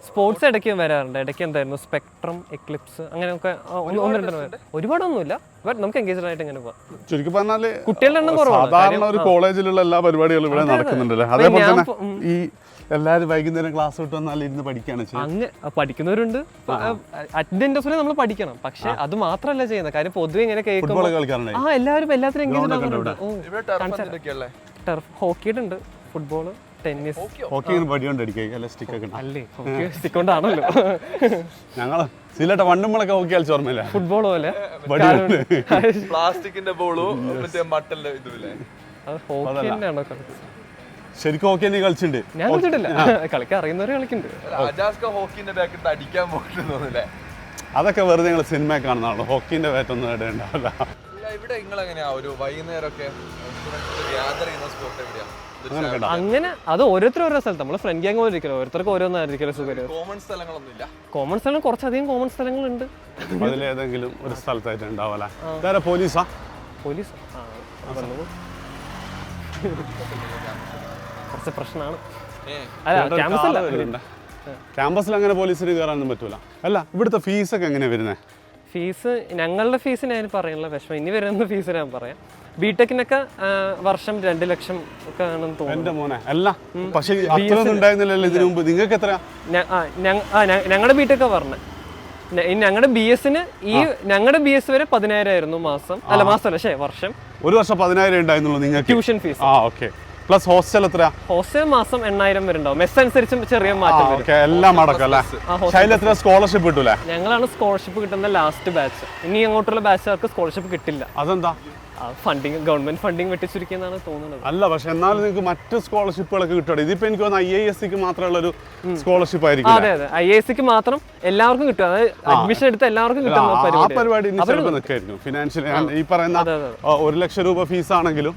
സ്പോർട്സ് ഇടയ്ക്ക് വരാറുണ്ട്. ഇടയ്ക്ക് എന്തായിരുന്നു സ്പെക്ട്രം, എക്ലിപ്സ് അങ്ങനെയൊക്കെ 1-2 ഒരുപാടൊന്നുമില്ല. ബട്ട് നമുക്ക് എൻഗേജ്ഡ് ആയിട്ട് ഇങ്ങനെ പോവാം. ചുരുക്കി പറഞ്ഞാല് കുട്ടികളുടെ എണ്ണം കുറവാണ്. സാധാരണ ഒരു കോളേജിലുള്ള എല്ലാ പരിപാടികളും ഇവിടെ നടക്കുന്നുണ്ടല്ലേ. അതേപോലെ തന്നെ ഈ എല്ലാവരും വൈകുന്നേരം ക്ലാസ് വിട്ട് വന്നാൽ ഇരുന്ന് പഠിക്കുകയാണ് ചെയ്യുന്നത്. അങ്ങ് പഠിക്കുന്നവരുണ്ട്. അറ്റൻഡൻസ് നമ്മൾ പഠിക്കണം. പക്ഷെ അത് മാത്രമല്ല ചെയ്യുന്നത്. കാര്യം പൊതുവെ ഇങ്ങനെ കേൾക്കുമ്പോൾ ഫുട്ബോൾ കളിക്കാറുണ്ട്. എല്ലാവരും എല്ലാത്തിനും എൻഗേജ്ഡ് ആവുന്നുണ്ട്. ടർഫ് ഹോക്കിയുടെ ഉണ്ട്, ഫുട്ബോള്, ടെന്നീസ്. ഹോക്കി വടികൊണ്ട് അടിക്കുക അല്ലെ സ്റ്റിക്കൊക്കെ അല്ലേ ഹോക്കി സ്റ്റിക്ക് കൊണ്ടാണല്ലോ. ഞങ്ങൾ സിലട്ട വണ്ടുമ്പോഴൊക്കെ ഹോക്കി കളിച്ച ഓർമ്മയില്ല. ഫുട്ബോൾ പോലെ പ്ലാസ്റ്റിക്കിന്റെ ബോളും മറ്റേ മട്ടലിന്റെ ഇതുമില്ലേ, അത് ഹോക്കി തന്നെയാണോ കളിച്ചത്? ശരിക്കും ഹോക്കി നീ കളിച്ചിട്ടുണ്ട്? ഞാൻ കളിച്ചിട്ടില്ല. കളിക്കാൻ അറിയുന്നവരെ കളിക്കുന്നുണ്ട്. അജാസ്ക ഹോക്കിന്റെ ബാക്കിട്ട് അടിക്കാൻ പോയിട്ടുണ്ടോന്നില്ലേ? അതൊക്കെ വെറുതെ നിങ്ങൾ സിനിമ കാണുന്നതാണോ? ഹോക്കിന്റെ ബാറ്റൊന്നും ഇവിടെ ഉണ്ടാവില്ല. ഇവിടെ നിങ്ങൾ എങ്ങനെയാ ഒരു വൈകുന്നേരമൊക്കെ ഗ്യാദർ ചെയ്യുന്ന സ്പോട്ട് എവിടെയാ? അങ്ങനെ അത് ഓരോരുത്തരും ഓരോ സ്ഥലത്ത്. നമ്മൾ ഫ്രണ്ട് ഗ്യാങ് പോലെ ഇരിക്കലോ, ഓരോരുത്തർക്ക് ഓരോന്നായിരിക്കും സുഖം. കോമൺ സ്ഥലങ്ങളൊന്നും ഇല്ല. കോമൺ സ്ഥലം കുറച്ചധികം കോമൺ സ്ഥലങ്ങളുണ്ട്. അതിലേതെങ്കിലും ഒരു സ്ഥലത്തായിട്ട് ഉണ്ടാവല. വേറെ പോലീസാ? പോലീസ് കുറച്ച് പ്രശ്നമാണ്. ക്യാമ്പസിൽ അങ്ങനെ പോലീസിന് കയറാനൊന്നും പറ്റൂല. അല്ല ഇവിടുത്തെ ഫീസൊക്കെ എങ്ങനെയാ വരുന്നത്? ഫീസ് ഞങ്ങളുടെ ഫീസ് ഞാൻ പറയാനുള്ള വിഷമം. ഇനി വരുന്ന ഫീസ് ഞാൻ പറയാം. ബിടെക്കിനൊക്കെ വർഷം 2 ലക്ഷം ഒക്കെ ആണെന്ന് തോന്നുന്നു. എന്റെ മോനെ അല്ല, പക്ഷെ അത്രയൊന്നും ഉണ്ടായിരുന്നില്ലല്ലോ ഇതിനു മുമ്പ്. നിങ്ങൾക്ക് എത്ര? ഞങ്ങളുടെ ബിടെക് പറഞ്ഞത് ഞങ്ങളുടെ BSന് ഞങ്ങളുടെ BS വരെ 10,000 ആയിരുന്നു മാസം. അല്ല മാസമല്ല വർഷം. ഒരു വർഷം 10,000 ഉണ്ടായിരുന്നുള്ളൂ നിങ്ങൾക്ക് tuition fees. Okay. Plus hostel എത്ര? ഹോസ്റ്റൽ മാസം 8,000 വരെ ഉണ്ടാവും. മെസ് അനുസരിച്ചും ചെറിയ മാറ്റം വരും. എല്ലാം അടക്കം അല്ലേ? എത്ര സ്കോളർഷിപ്പ് കിട്ടൂലേ? ഞങ്ങളാണ് സ്കോളർഷിപ്പ് കിട്ടുന്ന ലാസ്റ്റ് ബാച്ച്. ഇനി അങ്ങോട്ടുള്ള ബാച്ചുകാർക്ക് സ്കോളർഷിപ്പ് കിട്ടില്ല. അതെന്താ? ഫണ്ടിങ് ഗവൺമെന്റ് ഫണ്ടിങ് വെട്ടിച്ചുരുക്കിയെന്നാണ് തോന്നുന്നത്. അല്ല പക്ഷെ എന്നാലും നിങ്ങൾക്ക് മറ്റ് സ്കോളർഷിപ്പുകളൊക്കെ കിട്ടും. ഇതിപ്പോ എനിക്ക് തോന്നുന്നു IISc മാത്രമുള്ള ഒരു സ്കോളർഷിപ്പ് ആയിരിക്കും. അതെ അതെ, IISc മാത്രം എല്ലാവർക്കും കിട്ടും. അതായത് അഡ്മിഷൻ എടുത്ത എല്ലാവർക്കും കിട്ടുന്ന പരിപാടി നിൽക്കായിരിക്കും. ഫിനാൻഷ്യലി ഈ പറയുന്ന 1 ലക്ഷം രൂപ ഫീസ് ആണെങ്കിലും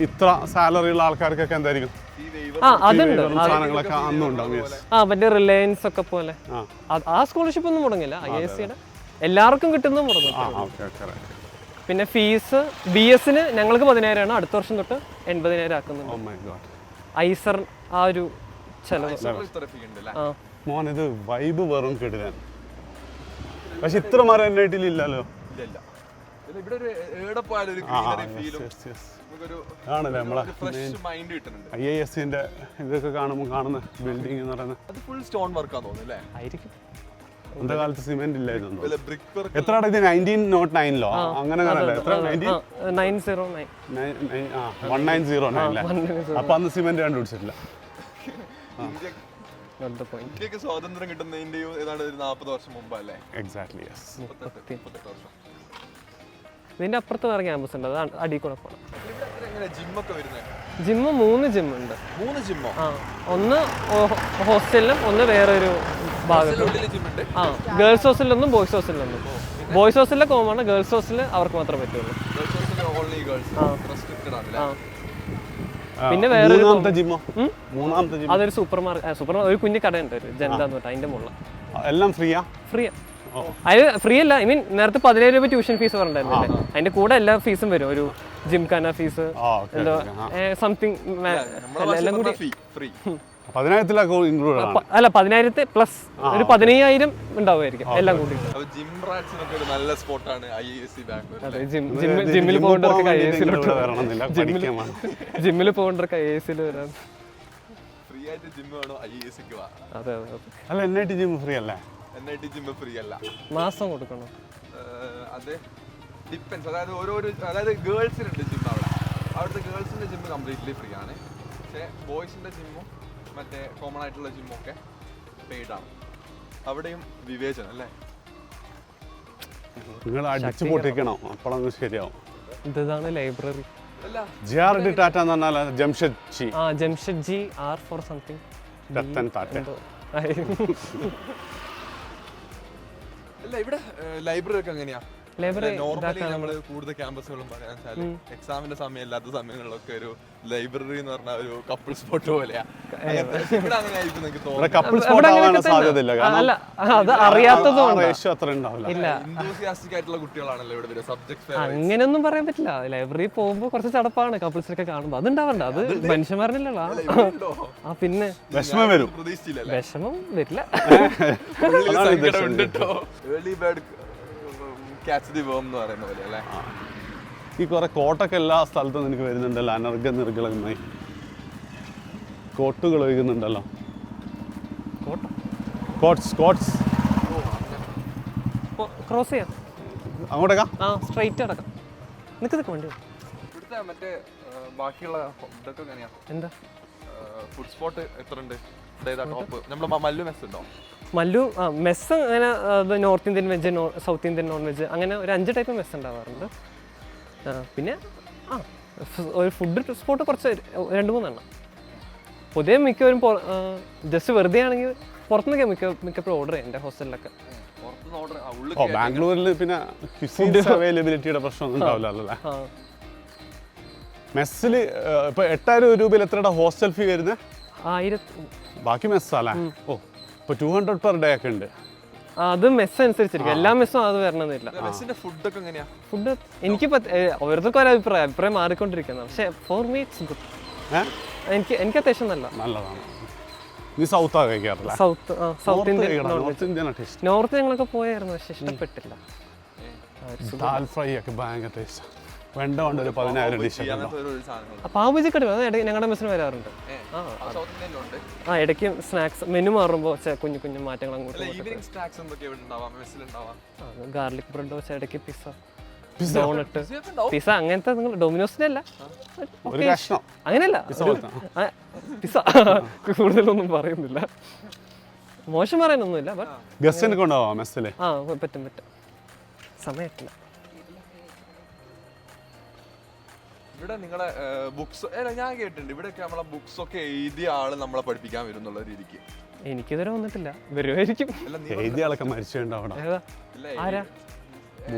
ഇത്ര സാലറി ഉള്ള ആൾക്കാർക്കൊക്കെ എന്തായിരിക്കും അതുണ്ട്. സാധനങ്ങളൊക്കെ അന്നും ഉണ്ടാവും. മറ്റേ റിലയൻസ് ഒക്കെ പോലെ ആ സ്കോളർഷിപ്പ് ഒന്നും മുടങ്ങില്ല. IIScയുടെ എല്ലാവർക്കും കിട്ടുന്നത് മുടങ്ങും. പിന്നെ ഫീസ് BSന് ഞങ്ങൾക്ക് 10,000 ആണ്. അടുത്ത വർഷം തൊട്ട് 80,000 ആക്കുന്നുണ്ട്. ഐസർ ആ ഒരു ചെലവ്. മോൻ ഇത് വൈബ് വെറും കെടുകാൻ. പക്ഷെ ഇത്ര മരം NIT ഇല്ലല്ലോ. ആണല്ലേ നമ്മളെ IIScന്റെ ഇതൊക്കെ കാണുന്ന ബിൽഡിംഗ് എന്ന് പറയുന്നത് ഫുൾ സ്റ്റോൺ വർക്കാ തോന്നുന്നല്ലേ? ആയിരിക്കും. അന്നത്തെ കാലത്ത് സിമെന്റ് ഇല്ലായിരുന്നു. എത്ര ഇത് 1909 അങ്ങനെ 909 അപ്പൊ അന്ന് സിമെന്റ് കണ്ടുപിടിച്ചിട്ടില്ല. ഇന്ത്യക്ക് സ്വാതന്ത്ര്യം കിട്ടുന്നതിന്റെയും ഏതാണ്ട് 40 വർഷം മുമ്പല്ലേ? Exactly yes. 38 വർഷം. ഇതിന്റെ അപ്പുറത്ത് വേറെ ക്യാമ്പസ് ഉണ്ട്. അത് അടിയിൽ കൂടെ പോകണം. ജിമ്മ് 3 ജിമ്മുണ്ട്. 3 ജിമ്മോ? ഒന്ന് ഹോസ്റ്റലിലും ഒന്ന് വേറൊരു ഭാഗത്തും. ഗേൾസ് ഹോസ്റ്റലിലൊന്നും ബോയ്സ് ഹോസ്റ്റലിലൊന്നും. ബോയ്സ് ഹോസ്റ്റലിലെ കോമാണ്, ഗേൾസ് ഹോസ്റ്റലിൽ അവർക്ക് മാത്രമേ പറ്റുള്ളൂ. പിന്നെ വേറൊരു അതൊരു സൂപ്പർ മാർക്കറ്റ്, ഒരു കുഞ്ഞു കടയുണ്ട്, ഒരു ജനത എന്ന് പറഞ്ഞാൽ അതിന്റെ മുകളിൽ. എല്ലാം ഫ്രീയാ? ഫ്രീയാ. അത് ഫ്രീ അല്ല, ഐ മീൻ നേരത്തെ 17,000 രൂപ ട്യൂഷൻ ഫീസ് പറഞ്ഞിട്ടുണ്ടായിരുന്നില്ലേ, അതിന്റെ കൂടെ എല്ലാ ഫീസും വരും. ഒരു ജിംഖാന ഫീസ്, എന്തോ സംതിങ് എല്ലാം കൂടി 10,000 അല്ല 10,000 പ്ലസ് ഒരു 15,000 ഉണ്ടാവുമായിരിക്കും എല്ലാം കൂടി. ജിമ്മിൽ പോകേണ്ടവർക്ക് ജിമ്മിൽ പോകേണ്ടവർക്ക് IIScയിൽ വരാം. അതെ അതെ. NIT ജിം ഫ്രീ അല്ലേ? NIT ജിം ഫ്രീ അല്ല, മാസം കൊടുക്കണം. അതെ, ഡിപ്പെൻസ്. അതായത് ഗേൾസിനുണ്ട് ജിം അവിടെ. അവിടുത്തെ ഗേൾസിന്റെ ജിം കംപ്ലീറ്റ്ലി ഫ്രീ ആണ്. പക്ഷേ ബോയ്സിന്റെ ജിമ്മും മറ്റേ കോമൺ ആയിട്ടുള്ള ജിമ്മൊക്കെ പെയ്ഡ് ആണ്. അവിടെയും വിവേചനം അല്ലേ? നിങ്ങൾ അടിച്ചു പൊട്ടിക്കണോ അപ്പോഴൊന്നും ശരിയാവും. ഇതാണ് ലൈബ്രറി. JRD ടാറ്റ എന്ന് പറഞ്ഞാൽ ജംഷഡ്ജി R for something. അല്ല ഇവിടെ ലൈബ്രറി ഒക്കെ എങ്ങനെയാ? ലൈബ്രറി നോർമലി നമ്മള് കൂടുതൽ ക്യാമ്പസുകളും പറയാൻ വെച്ചാൽ എക്സാമിന്റെ സമയം ഇല്ലാത്ത സമയങ്ങളിലൊക്കെ ഒരു ലൈബ്രറി എന്ന് പറഞ്ഞ ഒരു കപ്പിൾ സ്പോട്ട് പോലെയാ. ഇവിടെ അങ്ങനെ ആയിരിക്കും എനിക്ക് തോന്നുന്നു. കപ്പിൾ സ്പോട്ട് ആവാൻ സാധ്യതയില്ല, അല്ല അത് അറിയാത്തതുകൊണ്ട് റേഷ്യോ അത്ര ഉണ്ടാവില്ല. ഇല്ല. Enthusiastic ആയിട്ടുള്ള കുട്ടികളാണല്ലോ ഇവിടെ വരിക. സബ്ജക്ട് അങ്ങനെയൊന്നും പറയാൻ പറ്റില്ല. ലൈബ്രറി പോകുമ്പോൾ കുറച്ച് ചടപ്പാണ് കപ്പിൾസിനൊക്കെ കാണുമ്പോൾ. അതുണ്ടാവണ്ട, അത് മനുഷ്യന്മാരനല്ലോ. ആ പിന്നെ വിഷമം വരും. പ്രതീക്ഷിച്ചില്ലല്ലേ? വിഷമം വരില്ല. Early bird catch the worm എന്ന് പറയുന്ന പോലെ അല്ലേ? ഈ കുറെ കോട്ടൊക്കെ എല്ലാ സ്ഥലത്തും എനിക്ക് വരുന്നുണ്ടല്ലോ, അനർഘ നിർഗളമായി കോട്ടുകൾ ഒഴുകുന്നുണ്ടല്ലോ. കോട്ട്സ് ക്രോസ് ചെയ്യാം, അങ്ങോട്ടേക്കാ? ആ സ്ട്രൈറ്റ് അടക്കാം. നിൽക്ക് വണ്ടി. ഇവിടുത്തെ മറ്റേ ബാക്കിയുള്ള ഇതൊക്കെ എങ്ങനെയാ? എന്താ ഫുഡ് സ്പോട്ട് എത്ര ഉണ്ട്? ടോപ്പ് നമ്മുടെ മല്ലു മെസ് ഉണ്ടോ? മല്ലു മെസ്സ് അങ്ങനെ north Indian veg, south Indian non veg, അങ്ങനെ ഒരു 5 ടൈപ്പ് മെസ്സ് ഉണ്ടാവാറുണ്ട്. പിന്നെ ഒരു ഫുഡ് സ്പോട്ട് കുറച്ച് 2-3 എണ്ണം. പൊതുവെ മിക്കവരും ജസ്റ്റ് വെറുതെ ആണെങ്കിൽ പുറത്തുനിന്നൊക്കെ മിക്കപ്പോഴും ഓർഡർ ചെയ്യാം എൻ്റെ ഹോസ്റ്റലിലൊക്കെ. ബാംഗ്ലൂരിൽ പിന്നെ അവൈലബിലിറ്റിയുടെ പ്രശ്നമൊന്നും ഉണ്ടാവില്ല. മെസ്സിൽ ഇപ്പൊ 8000 രൂപയിൽ എത്രയുടെ ഹോസ്റ്റൽ ഫീ വരുന്നത്? 1000. ബാക്കി മെസ്സല്ലേ? ഓ, ഇപ്പൊ 200 പെർ ഡേ ഒക്കെ ഉണ്ട്. അത് മെസ്സ് അനുസരിച്ചിരിക്കും, എല്ലാ മെസ്സും അത് വരണമെന്നില്ല. ഫുഡൊക്കെ എങ്ങനെയാ? ഫുഡ് എനിക്ക് ഓരോരുത്തർക്കും ഒരു അഭിപ്രായം മാറിക്കൊണ്ടിരിക്കുന്നത്. പക്ഷേ ഫോർ മീ ഇറ്റ്സ് ഗുഡ്. എനിക്ക് അത്യാവശ്യം നല്ലതാണ്. നീ സൗത്ത് കഴിക്കാറില്ല? South Indian north Indian taste. North ഞങ്ങളൊക്കെ പോയായിരുന്നു, പക്ഷെ ഇഷ്ടപ്പെട്ടില്ല. ദാൽ ഫ്രൈ ഒക്കെ ഭയങ്കര ടേസ്റ്റ്. വെണ്ട കൊണ്ട് ഒരു 10,000 ഡിഷ്. പാവബജി കട ഞങ്ങളുടെ മെസ്സിന് വരാറുണ്ട്. ഇടയ്ക്ക് സ്നാക്സ് മെനു മാറുമ്പോൾ കുഞ്ഞു കുഞ്ഞു മാറ്റങ്ങൾ അങ്ങോട്ട്. ഗാർലിക് ബ്രെഡ് വെച്ചാൽ ഇടയ്ക്ക് പിസ്സ, ഡോണട്ട്, പിസ്സ അങ്ങനത്തെ. നിങ്ങൾ ഡൊമിനോസിനല്ല, അങ്ങനെയല്ല പിസ്സ. കൂടുതലൊന്നും പറയുന്നില്ല, മോശം പറയാനൊന്നുമില്ല. ഗസ്റ്റിനെ കൊണ്ടുപോവാം മെസ്സില്. പറ്റും സമയത്തില്ല. ഇവിടെ നിങ്ങളെ ബുക്സ് ഞാൻ കേട്ടിട്ടുണ്ട്, ഇവിടെയൊക്കെ നമ്മളെ ബുക്സ് ഒക്കെ എഴുതിയ ആള് നമ്മളെ പഠിപ്പിക്കാൻ വരും എന്നുള്ള രീതിക്ക്. എനിക്കിതുവരെ വന്നിട്ടില്ല, വരുമായിരിക്കും. എഴുതിയ ആളൊക്കെ മരിച്ചിട്ടുണ്ടാവണം.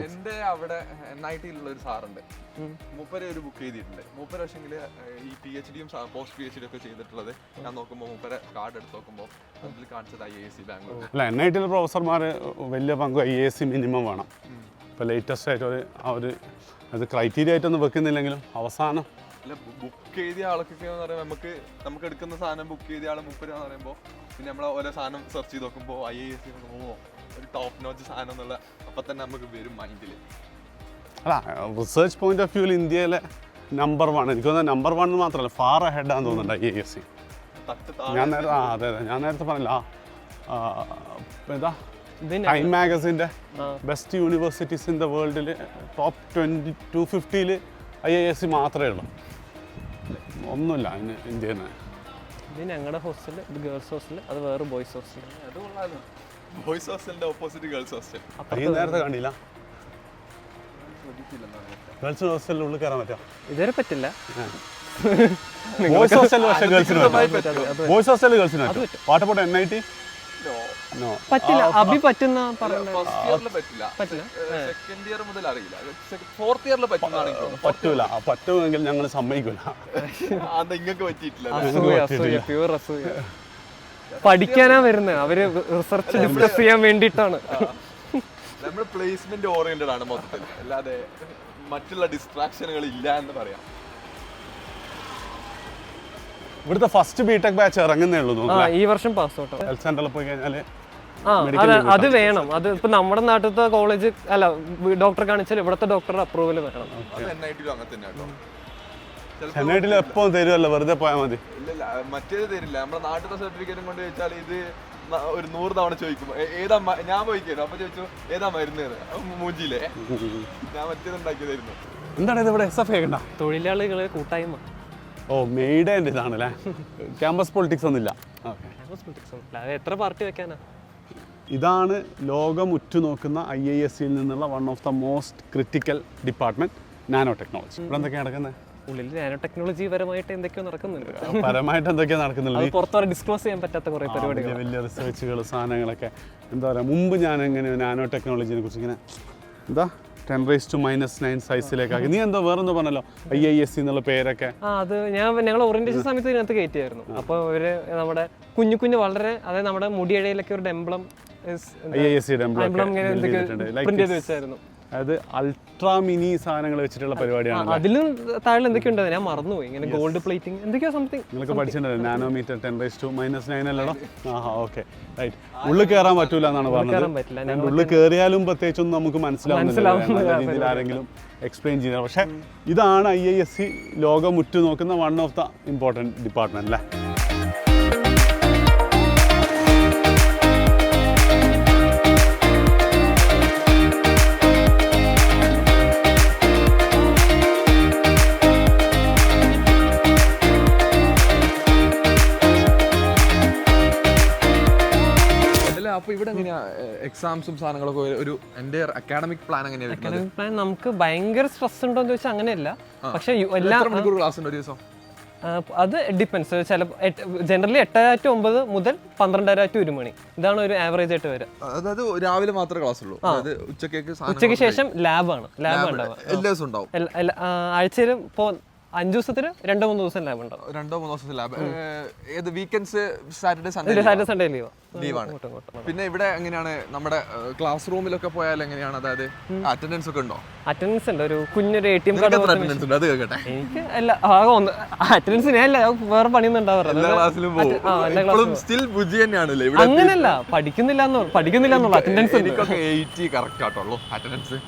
എന്റെ അവിടെ NIT-ലുള്ള ഒരു സാറുണ്ട്, മൂപ്പര് ഒരു ബുക്ക് എഴുതിയിട്ടുണ്ട്. മൂപ്പര് പക്ഷെങ്കിൽ ഈ PhD-യും പോസ്റ്റ് PhD ഒക്കെ ചെയ്തിട്ടുള്ളത് ഞാൻ നോക്കുമ്പോൾ മൂപ്പരെ കാർഡ് എടുത്ത് നോക്കുമ്പോൾ അതിൽ കാണിച്ചത് IISc ബാംഗ്ലൂർ. അല്ല, NIT-ലെ പ്രൊഫസർമാർ വലിയ പങ്ക് IISc മിനിമം വേണം. ഇപ്പോൾ ലേറ്റസ്റ്റ് ആയിട്ട് അത് ക്രൈറ്റീരിയ ആയിട്ടൊന്നും വെക്കുന്നില്ലെങ്കിലും അവസാനം അല്ല, ബുക്ക് എഴുതിയ ആൾക്കൊക്കെ എന്ന് പറയുമ്പോൾ നമുക്ക് എടുക്കുന്ന സാധനം ബുക്ക് എഴുതിയ ആൾ മൂപ്പരാന്ന് പറയുമ്പോൾ പിന്നെ നമ്മൾ ഓരോ സാധനം സെർച്ച് ചെയ്ത് നോക്കുമ്പോൾ IISc ഒരു ടോപ്പ് നോച്ച് സാധനം എന്നുള്ള അപ്പം തന്നെ നമുക്ക് വരും മൈൻഡിൽ. അല്ല, റിസർച്ച് പോയിന്റ് ഓഫ് വ്യൂവിൽ ഇന്ത്യയിലെ നമ്പർ 1, എനിക്ക് തോന്നുന്നത് നമ്പർ 1 മാത്രമല്ല, ഫാർ അഹെഡ് ആണെന്ന് തോന്നുന്നുണ്ട് IISc. ഞാൻ നേരത്തെ പറഞ്ഞില്ല, ടൈം മാഗസിൻ്റെ ബെസ്റ്റ് യൂണിവേഴ്സിറ്റീസ് ഇൻ ദ വേൾഡിൽ ടോപ്പ് 250-ൽ IISc മാത്രമേ ഉള്ളൂ, ഒന്നുമില്ല അതിന് ഇന്ത്യയിൽ നിന്ന്. ഇത് ഞങ്ങളുടെ ഹോസ്റ്റൽ, ഇത് ഗേൾസ് ഹോസ്റ്റൽ, അത് വേറെ ബോയ്സ് ഹോസ്റ്റൽ. അത് കൊള്ളാമല്ലോ, ബോയ്സ് ഹോസ്റ്റലിന്റെ ഓപ്പോസിറ്റ് ഗേൾസ് ഹോസ്റ്റൽ. ഈ നേരത്തെ കണ്ടില്ല? ഗേൾസ് ഹോസ്റ്റലിൽ ഉള്ളിൽ കയറാൻ പറ്റുമോ? ഇതുവരെ പറ്റില്ല. ബോയ്സ് ഹോസ്റ്റലിൽ പക്ഷേ ഗേൾസിന് പറ്റും. ബോയ്സ് ഹോസ്റ്റലിൽ ഗേൾസിന് പറ്റും. What about NIT? പറ്റില്ല. അഭി പറ്റുന്ന ഫസ്റ്റ് ഇയറിൽ പറ്റില്ല, സെക്കൻഡ് ഇയർ മുതൽ അറിയില്ല, 4th ഇയറിൽ പറ്റൂല. പറ്റുമെങ്കിൽ ഞങ്ങൾ സമ്മതിക്കൂല. നിങ്ങൾക്ക് പറ്റിയിട്ടില്ല. പ്യൂർ അസൂയ. പഠിക്കാനാ വരുന്നത്, അവര് റിസർച്ച് ഡിസ്കസ് ചെയ്യാൻ വേണ്ടിയിട്ടാണ്. നമ്മൾ പ്ലേസ്മെന്റ് ഓറിയന്റഡ് ആണ് മൊത്തത്തിൽ, അല്ലാതെ മറ്റുള്ള ഡിസ്ട്രാക്ഷനുകൾ ഇല്ല എന്ന് പറയാം. ഇവിടുത്തെ ഫസ്റ്റ് ബിടെക് ബാച്ച് ഇറങ്ങുന്നേ ഉള്ളൂ ഈ വർഷം പാസ് ഔട്ട്. ഹെൽത്ത് സെന്ററിൽ പോയി കഴിഞ്ഞാൽ അത് വേണം. അത് ഇപ്പൊ നമ്മുടെ നാട്ടിലത്തെ കോളേജ് അല്ല, ഡോക്ടറെ കാണിച്ചാൽ ഇവിടുത്തെ ഡോക്ടറുടെ അപ്രൂവൽ വേണം. NIT-ൽ എപ്പോഴും തരുമല്ലോ, വെറുതെ പോയാൽ മതി. ഇല്ല, മറ്റേത് തരില്ല. നമ്മുടെ നാട്ടിലത്തെ സർട്ടിഫിക്കറ്റും കൊണ്ട് ചോദിച്ചാൽ ഇത് ഒരു 100 തവണ ചോദിക്കും, ഏതാ ഞാൻ പോയിക്കായിരുന്നു. അപ്പൊ ചോദിച്ചു ഏതാ മരുന്ന് മൂഞ്ചിയില്ലേ, ഞാൻ മറ്റേത് ഉണ്ടാക്കിയതായിരുന്നു. എന്താണ് ഇത് ഇവിടെ SF കേൾക്കണ്ട? തൊഴിലാളികളെ കൂട്ടായ്മ. ഓ, മെയ്ഡ് ആൻഡ് ഇതാണല്ലേ, ക്യാമ്പസ് പൊളിറ്റിക്സ് ഒന്നുമില്ല. എത്ര പാർട്ടി വെക്കാനാ? ഇതാണ് ലോകം ഉറ്റുനോക്കുന്ന IISc-യിൽ നിന്നുള്ള one of the most critical department, nano technology. ഇവിടെ എന്തൊക്കെയാണ് നടക്കുന്നത്? ഉള്ളിൽ നാനോ ടെക്നോളജി പരമായിട്ട് എന്തൊക്കെയോ നടക്കുന്നുണ്ട്. പരമായിട്ട് എന്തൊക്കെയാണ് നടക്കുന്നുള്ളത്? പുറത്തോടെ ഡിസ്ക്ലോസ് ചെയ്യാൻ പറ്റാത്ത കുറേ പരിപാടികൾ, വലിയ റിസർച്ചുകൾ, സാധനങ്ങളൊക്കെ. എന്താ പറയുക, മുമ്പ് ഞാൻ എങ്ങനെ നാനോ ടെക്നോളജിനെ കുറിച്ച് ഇങ്ങനെ എന്താ 10⁻⁹ സൈസിലേക്കാക്കി. നീ എന്തോ വേറെന്തോ പറഞ്ഞല്ലോ IISc എന്നുള്ള പേരൊക്കെ. അത് ഞങ്ങൾ ഓറിയന്റേഷൻ സമയത്ത് ഇതിനകത്ത് കയറ്റിയായിരുന്നു. അപ്പോൾ ഒരു നമ്മുടെ കുഞ്ഞു കുഞ്ഞു വളരെ, അതായത് നമ്മുടെ മുടിയിഴയിലൊക്കെ ഒരു എംബ്ലം IISc പ്രിന്റ് ചെയ്ത് വെച്ചായിരുന്നു. അത് അൾട്രാ മിനി സാധനങ്ങൾ വെച്ചിട്ടുള്ള പരിപാടിയാണ്. അതിലും താഴെ എന്തൊക്കെയുണ്ട് ഞാൻ മറന്നുപോയി. ഇങ്ങനെ ഗോൾഡ് പ്ലേറ്റിംഗ് എന്തൊക്കെയോ സംതിങ് നിങ്ങൾക്ക് പഠിച്ചിട്ടുണ്ടല്ലോ. നാനോമീറ്റർ 10⁻⁹ അല്ലടോ. Okay right. ഉള്ളിൽ കയറാൻ പറ്റൂല എന്നാണ് പറഞ്ഞത്. ഉള്ളിൽ കയറിയാലും പ്രത്യേകിച്ചൊന്നും നമുക്ക് മനസ്സിലാവുന്നില്ല രീതിയിൽ ആരെങ്കിലും എക്സ്പ്ലെയിൻ ചെയ്യുന്നത്. പക്ഷേ ഇതാണ് IISc ലോകം ഉറ്റുനോക്കുന്ന one of the important department അല്ലേ. അപ്പൊ ഇവിടെ എങ്ങനെയാ എക്സാംസും സാധനങ്ങളൊക്കെ ഒരു എൻ്റെ അക്കാഡമിക് പ്ലാൻ എങ്ങനെയാണ്? അക്കാഡമിക് പ്ലാൻ നമുക്ക് ഭയങ്കര സ്ട്രെസ് ഉണ്ടോ എന്ന് ചോദിച്ചാൽ അങ്ങനെയല്ല. പക്ഷെ എല്ലാ മണിക്കൂർ ക്ലാസ് ഉണ്ട് ഒരു ദിവസം? അത് ഡിപ്പെൻസ്. ചില ജനറലി 8:30 to 9 മുതൽ 12:30 to 1 മണി. ഇതാണ് ഒരു ആവറേജ് ആയിട്ട് വരിക. അതായത് രാവിലെ മാത്രമേ ക്ലാസ് ഉള്ളൂ? ഉച്ചയ്ക്ക് ശേഷം ലാബാണ്. ലാബ് ഉണ്ടാവും എല്ലാ ദിവസവും ഉണ്ടാവും? ആഴ്ചയിൽ ഇപ്പോൾ 5 ദിവസത്തിന് 2-3 ദിവസം ലാബ് ഉണ്ടാവും. 2-3 ദിവസം ലാബ്. ഏത് വീക്കെൻഡ്സ്? സാറ്റർഡേ സൺഡേ ലീവാണ്. പിന്നെ ഇവിടെ എങ്ങനെയാണ് നമ്മുടെ ക്ലാസ് റൂമിലൊക്കെ പോയാൽ എങ്ങനെയാണ്? അതായത് അറ്റൻഡൻസ് ഒക്കെ ഉണ്ടോ? അറ്റൻഡൻസ് ഉണ്ട്. ഒരു കുഞ്ഞൊരു ATM കാർഡ്. അറ്റൻഡൻസ് ഉണ്ട്? അത് കേട്ടെ. എനിക്ക് അല്ല അറ്റൻഡൻസ് ഞാനല്ല, വേറെ പണിയൊന്നും ഉണ്ടാവാറ്. സ്റ്റിൽ ബുദ്ധി തന്നെയാണല്ലേ? അങ്ങനെയല്ല, പഠിക്കുന്നില്ല എന്നുള്ള അറ്റൻഡൻസ്. എനിക്കൊക്കെ 80 കറക്റ്റ് ആയിട്ടുള്ളൂ അറ്റൻഡൻസ്.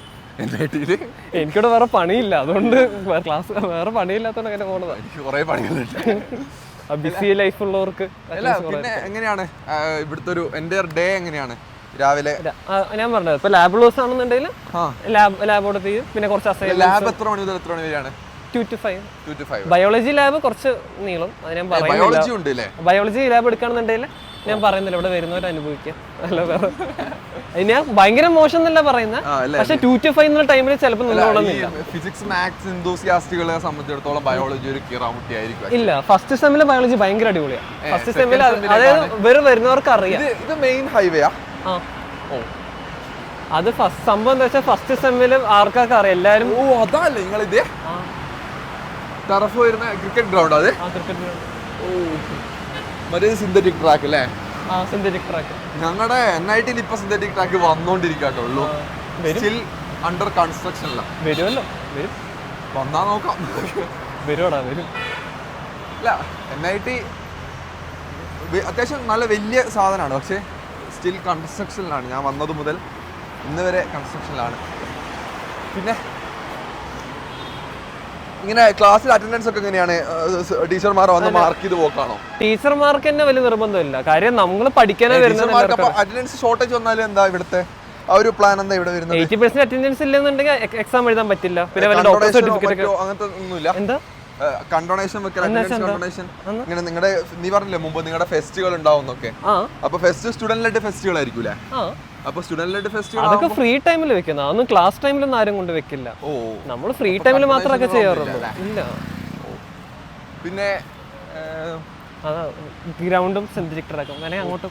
എനിക്കിവിടെ വേറെ പണിയില്ല, അതുകൊണ്ട് ക്ലാസ് വേറെ പണിയില്ലാത്തോണ്ട് അങ്ങനെ പോണതാ. എനിക്ക് കുറെ പണികളുണ്ട്. ബിസി ലൈഫ് ഉള്ളവർക്ക്. പിന്നെ എങ്ങനെയാണ് ഇവിടുത്തെ ഒരു എൻ്റെ ഡേ എങ്ങനെയാണ്? രാവിലെ ഞാൻ പറഞ്ഞത് ഇപ്പൊ ലാബ് ക്ലോസ് ആണെന്നുണ്ടെങ്കിൽ ലാബോട് ചെയ്യും. പിന്നെ കുറച്ച് ലാബ് എത്ര മണി മുതൽ എത്ര മണി വരെയാണ്? 2 to 5. ബയോളജി ലാബ് കുറച്ച് നീളം. അത് ഞാൻ പറയുന്നില്ല. ബയോളജി ലാബ് എടുക്കുകയാണെന്നുണ്ടെങ്കിൽ ഞാൻ പറയുന്നില്ല, ഇവിടെ വരുന്നവർ അനുഭവിക്കാം. അല്ല വേറെ ഞാൻ ഭയങ്കര മോശം എന്നല്ല പറയുന്നത്. പക്ഷെ 2 to 5 എന്ന ടൈമിൽ ചിലപ്പോൾ നിന്നോളന്നില്ല. ഫിസിക്സ് മാത്സ് എന്തൂസിയാസ്റ്റുകളെ സംബന്ധിച്ചിടത്തോളം ബയോളജി ഒരു കിറാമുട്ടി ആയിരിക്കും. ഇല്ല, ഫസ്റ്റ് സെമ്മിൽ ബയോളജി ഭയങ്കര അടിപൊളിയാണ്. ഫസ്റ്റ് സെമ്മിൽ അതായത് വേറെ വരുന്നവർക്ക് അറിയാം. ഇത് മെയിൻ ഹൈവേയാ? അത് ഫസ്റ്റ് സംഭവം എന്താ വെച്ചാൽ ഫസ്റ്റ് സെമ്മിൽ ആർക്കൊക്കെ അറിയാം, എല്ലാരും. ഓ അതല്ലേ നിങ്ങൾ ഇത് ടർഫ് വരുന്ന ക്രിക്കറ്റ് ഗ്രൗണ്ട്? അത് മറ്റേ സിന്തറ്റിക് ട്രാക്ക് അല്ലേ? Synthetic track. ഞങ്ങളുടെ NIT ഇപ്പൊ സിന്തറ്റിക് ട്രാക്ക് വന്നോണ്ടിരിക്കാട്ടുള്ളൂ. Still under construction. വരുമല്ലോ, വരും. വന്നാ നോക്കാം. വരുവാടാ, വരും. അല്ല NIT അത്യാവശ്യം നല്ല വലിയ സാധനമാണ്, പക്ഷേ സ്റ്റിൽ കൺസ്ട്രക്ഷനിലാണ്. ഞാൻ വന്നത് മുതൽ ഇന്ന് വരെ കൺസ്ട്രക്ഷനിലാണ്. പിന്നെ ഇങ്ങനെ ക്ലാസ്സിൽ അറ്റൻഡൻസ് ഒക്കെ എങ്ങനെയാണ്? ടീച്ചർമാർ വന്ന് മാർക്ക് ചെയ്ത് പോക്കാണോ? ടീച്ചർമാർക്ക് തന്നെ വലിയ നിർബന്ധമില്ല. കാര്യം നമ്മൾ പഠിക്കാനേ വരുന്നത്. അറ്റൻഡൻസ് ഷോർട്ടേജ് വന്നാലും എന്താ ഇവിടുത്തെ ആ ഒരു പ്ലാൻ? എന്താ ഇവിടെ വരുന്നത്? 80% അറ്റൻഡൻസ് ഇല്ലെന്നുണ്ടെങ്കിൽ എക്സാം എഴുതാൻ പറ്റില്ല. പിന്നെ അങ്ങനത്തെ ഒന്നുമില്ല. എന്താ കണ്ടോണേഷൻ ഇങ്ങനെ നിങ്ങളുടെ നീ പറഞ്ഞില്ലേ മുമ്പ് നിങ്ങളുടെ ഫെസ്റ്റുകൾ ഉണ്ടാവുന്നൊക്കെ? അപ്പൊ ഫെസ്റ്റ് സ്റ്റുഡന്റ് ലെഡ് ഫെസ്റ്റുകൾ ആയിരിക്കൂലേ? അപ്പൊ സ്റ്റുഡന്റ് ലെഡ് ഫെസ്റ്റുകൾ അതൊക്കെ ഫ്രീ ടൈമിൽ വെക്കുന്ന, അതൊന്നും ക്ലാസ് ടൈമിലൊന്നും ആരും കൊണ്ട് വെക്കില്ല. നമ്മൾ ഫ്രീ ടൈമിൽ മാത്രമൊക്കെ ചെയ്യാറുള്ളൂ. ഇല്ല, പിന്നെ അതാ ഗ്രൗണ്ടും സിന്തറ്റിക് ട്രാക്കും അങ്ങനെ അങ്ങോട്ട്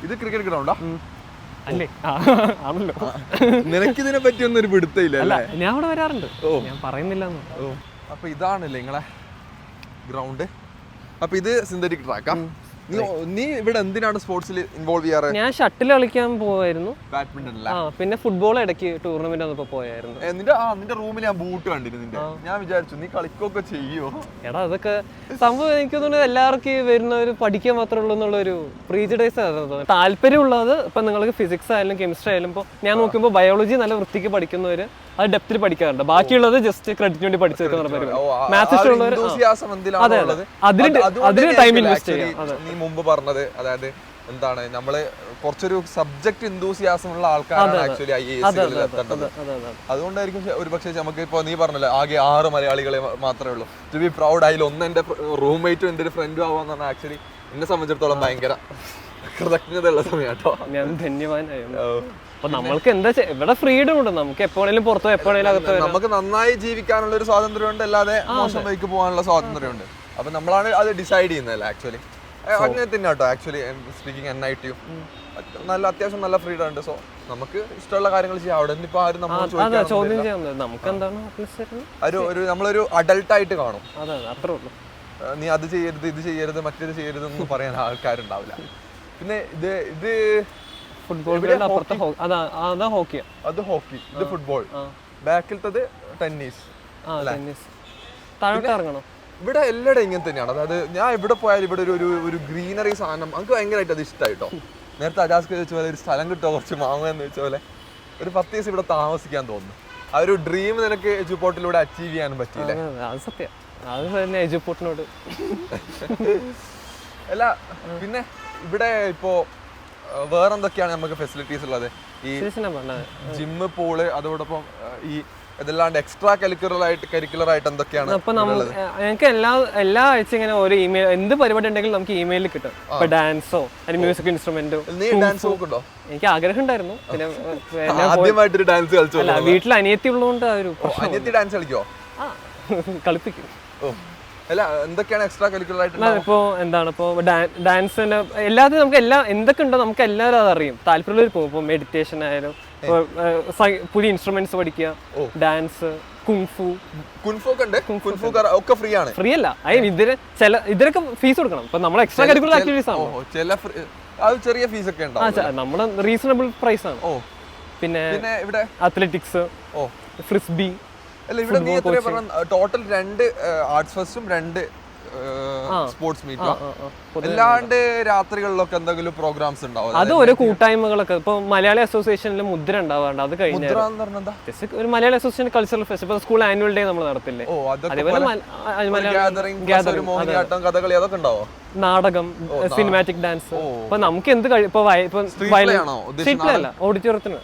ഇത് ക്രിക്കറ്റ് ഗ്രൗണ്ടാ അല്ലേ? ആണല്ലോ. നിനക്ക് ഇതിനെ പറ്റി ഒന്നും ഒരു പിടുത്തമില്ല അല്ലേ? ഞാൻ അവിടെ വരാറുണ്ട്, ഞാൻ പറയുന്നില്ല. അപ്പൊ ഇതാണല്ലേ നിങ്ങളെ ഗ്രൗണ്ട്? അപ്പൊ ഇത് സിന്തറ്റിക് ട്രാക്കാ? നീ ഇവിടെ എന്തിനാണ് സ്പോർട്സിൽ ഇൻവോൾവ് ചെയ്യാറ്? ഞാൻ ഷട്ടിൽ കളിക്കാൻ പോവായിരുന്നു. ബാഡ്മിന്റൺ? പിന്നെ ഫുട്ബോൾ ഇടയ്ക്ക് ടൂർണമെന്റ് വന്നപ്പോ പോയായിരുന്നു. നിന്റെ റൂമിൽ ഞാൻ ബൂട്ട് കണ്ടിരുന്നു. ഞാൻ വിചാരിച്ചു നീ കളിക്കൊക്കെ ചെയ്യോ? എടാ അതൊക്കെ സംഭവം എനിക്ക് തോന്നുന്നത് എല്ലാവർക്കും വരുന്നവര് പഠിക്കാൻ മാത്രമേ ഉള്ളൂ എന്നുള്ളൊരു പ്രീജുഡൈസ് ആണ്. താല്പര്യമുള്ളത് ഇപ്പൊ നിങ്ങൾക്ക് ഫിസിക്സ് ആയാലും കെമിസ്ട്രി ആയാലും ഇപ്പൊ ഞാൻ നോക്കുമ്പോൾ ബയോളജി നല്ല വൃത്തിക്ക് പഠിക്കുന്നവര് അത് ഡെപ്തിൽ പഠിക്കാറുണ്ട്. ബാക്കിയുള്ളത് ജസ്റ്റ് ക്രെഡിറ്റിന് വേണ്ടി പഠിച്ചു വെക്കുന്ന പരിപാടി. മാത്സ് ഇഷ്ടമുള്ളവർ അതിന് ടൈം ഇൻവെസ്റ്റ് ചെയ്യാം. നീ മുമ്പ് പറഞ്ഞത് അതായത് എന്താണ് നമ്മള് കുറച്ചൊരു സബ്ജക്ട് എന്തൂസിയാസം ഉള്ള ആൾക്കാരാണ് ആക്ച്വലി IASകളിൽ എത്തേണ്ടത്. അതുകൊണ്ടായിരിക്കും ഒരു പക്ഷേ നമുക്ക് ഇപ്പൊ നീ പറഞ്ഞല്ലോ ആകെ 6 മലയാളികളെ മാത്രമേ ഉള്ളൂ. To be proud. അതിൽ ഒന്ന് എന്റെ റൂംമേറ്റും എന്റെ ഒരു ഫ്രണ്ടും ആവാന്ന് പറഞ്ഞാൽ ആക്ച്വലി എന്നെ സംബന്ധിച്ചിടത്തോളം ഭയങ്കര കൃതജ്ഞതയുള്ള സമയം കേട്ടോ. ഞാൻ ധന്യവാനായിരുന്നു. അപ്പൊ നമ്മൾക്ക് എന്താ ഇവിടെ ഫ്രീഡം ഉണ്ട്, നമുക്ക് എപ്പോഴേലും പുറത്തോ എപ്പോഴേലും അകത്തോ. നമുക്ക് നന്നായി ജീവിക്കാനുള്ള ഒരു സ്വാതന്ത്ര്യമുണ്ട്, അല്ലാതെ മോശം വഴിക്ക് പോകാനുള്ള സ്വാതന്ത്ര്യമുണ്ട്. അപ്പൊ നമ്മളാണ് അത് ഡിസൈഡ് ചെയ്യുന്നത് ആക്ച്വലി. അങ്ങനെ തന്നെ കേട്ടോ ആക്ച്വലി സ്പീക്കിംഗ് NIT അത്യാവശ്യം നല്ല ഫ്രീഡം ഉണ്ട്. സോ നമുക്ക് ഇഷ്ടമുള്ള കാര്യങ്ങൾ ചെയ്യാം. അവിടെ ഇപ്പൊ ആരും നമ്മൾ അതെ ചോദ്യം ചെയ്യാൻ നമുക്ക് എന്താണ് നമ്മളൊരു അഡൽട്ട് ആയിട്ട് കാണും. അതെ അത്രേ ഉള്ളൂ. നീ അത് ചെയ്യരുത്, ഇത് ചെയ്യരുത്, മറ്റേത് ചെയ്യരുത് എന്ന് പറയാൻ ആൾക്കാരുണ്ടാവില്ല. പിന്നെ ഇത് ഫുട്ബോൾ അതാ ഹോക്കി, അത് ഹോക്കി, ഇത് ഫുട്ബോൾ, ബാക്കിലത്തത് ടെന്നീസ്. താഴോട്ട് ഇറങ്ങണം. ഇവിടെ എല്ലായിടും ഇങ്ങനെ തന്നെയാണ്. അതായത് ഞാൻ എവിടെ പോയാലും ഇവിടെ ഒരു ഗ്രീനറി സാധനം നമുക്ക് ഭയങ്കരമായിട്ട് അത് ഇഷ്ടമായിട്ടോ. നേരത്തെ അജാസ്ക്ക് ചോദിച്ച പോലെ ഒരു സ്ഥലം കിട്ടുമോ കുറച്ച് മാങ്ങയെന്ന് വെച്ച പോലെ ഒരു 10 ദിവസം ഇവിടെ താമസിക്കാൻ തോന്നുന്നു. ആ ഒരു ഡ്രീം നിനക്ക് എജുപോർട്ടിലൂടെ അച്ചീവ് ചെയ്യാനും പറ്റിയില്ലേ? അത് സത്യം, അത് തന്നെ എജുപോർട്ടിനോട്. അല്ല പിന്നെ ഇവിടെ ഇപ്പോ വേറെന്തൊക്കെയാണ് നമുക്ക് ഫെസിലിറ്റീസ് ഉള്ളത്? ഈ ജിമ്മ്, പൂള്, അതോടൊപ്പം ഈ ഇതല്ലാണ്ട് എക്സ്ട്രാ കരിക്കുലർ ആയിട്ട് എന്തൊക്കെയാണ്? അപ്പൊ ഞങ്ങൾക്ക് എല്ലാ ആഴ്ച ഇങ്ങനെ ഓരോ ഇമെയിൽ, എന്ത് പരിപാടി ഉണ്ടെങ്കിലും നമുക്ക് ഇമെയിലിൽ കിട്ടും. ഇപ്പൊ ഡാൻസോ അല്ലെങ്കിൽ മ്യൂസിക് ഇൻസ്ട്രുമെന്റോ. നീ ഡാൻസ് നോക്കുന്നുണ്ടോ? എനിക്ക് ആഗ്രഹം ഉണ്ടായിരുന്നു. പിന്നെ ആദ്യമായിട്ടൊരു ഡാൻസ് കളിച്ചോ? വീട്ടിൽ അനിയത്തി ഉള്ളതുകൊണ്ട് അനിയത്തി ഡാൻസ് കളിക്കോ? കളിപ്പിക്കും. അല്ല എന്തൊക്കെയാണ് എക്സ്ട്രാ കരിക്കുലർ ആയിട്ട്? ഇപ്പോ എന്താണ് ഇപ്പോ ഡാൻസിന്റെ എല്ലാത്തിനും നമുക്ക് എന്തൊക്കെ ഉണ്ടോ നമുക്ക് എല്ലാവരും അതറിയും. താല്പര്യമുള്ളവർ പോകും. ഇപ്പൊ മെഡിറ്റേഷൻ ആയാലും പുതിയ ഇൻസ്ട്രുമെന്റ്സ് പഠിക്കുക, ഡാൻസ്, കുങ്ഫു ഒക്കെ ഫ്രീ ആണ്. ഫ്രീ അല്ല, ഇതിനൊക്കെ ഫീസ് കൊടുക്കണം. ഇപ്പൊ നമ്മൾ എക്സ്ട്രാ കരിക്കുലർ ആക്ടിവിറ്റീസ് ആണ്. ചെറിയ ഫീസ് ഒക്കെ നമ്മുടെ റീസണബിൾ പ്രൈസ് ആണ്. പിന്നെ ഇവിടെ അത്ലറ്റിക്സ്, ഫ്രിസ്ബി. അല്ല ഇവിടെ നീ എത്രയാ പറഞ്ഞ ടോട്ടൽ 2 ആർട്സ് ഫെസ്റ്റും 2 സ്പോർട്സ് മീറ്റും അല്ലാണ്ട് രാത്രികളിലൊക്കെ എന്തെങ്കിലും പ്രോഗ്രാംസ് ഉണ്ടാവും? അത് ഓരോ കൂട്ടായ്മകളൊക്കെ. ഇപ്പൊ മലയാളി അസോസിയേഷനിൽ മുദ്ര ഉണ്ടാവാറുണ്ട്. അത് കഴിഞ്ഞ ഒരു മലയാളി അസോസിയേഷൻ കൾച്ചറൽ ഫെസ്റ്റ്, ഇപ്പൊ സ്കൂൾ ആനുവൽ ഡേ നമ്മൾ നടത്തില്ലേ, അതേപോലെ കഥകളി അതൊക്കെ ഉണ്ടാവോ? നാടകം, സിനിമാറ്റിക് ഡാൻസ്. ഇപ്പൊ നമുക്ക് എന്ത് ഓഡിറ്റോറിയത്തിന്.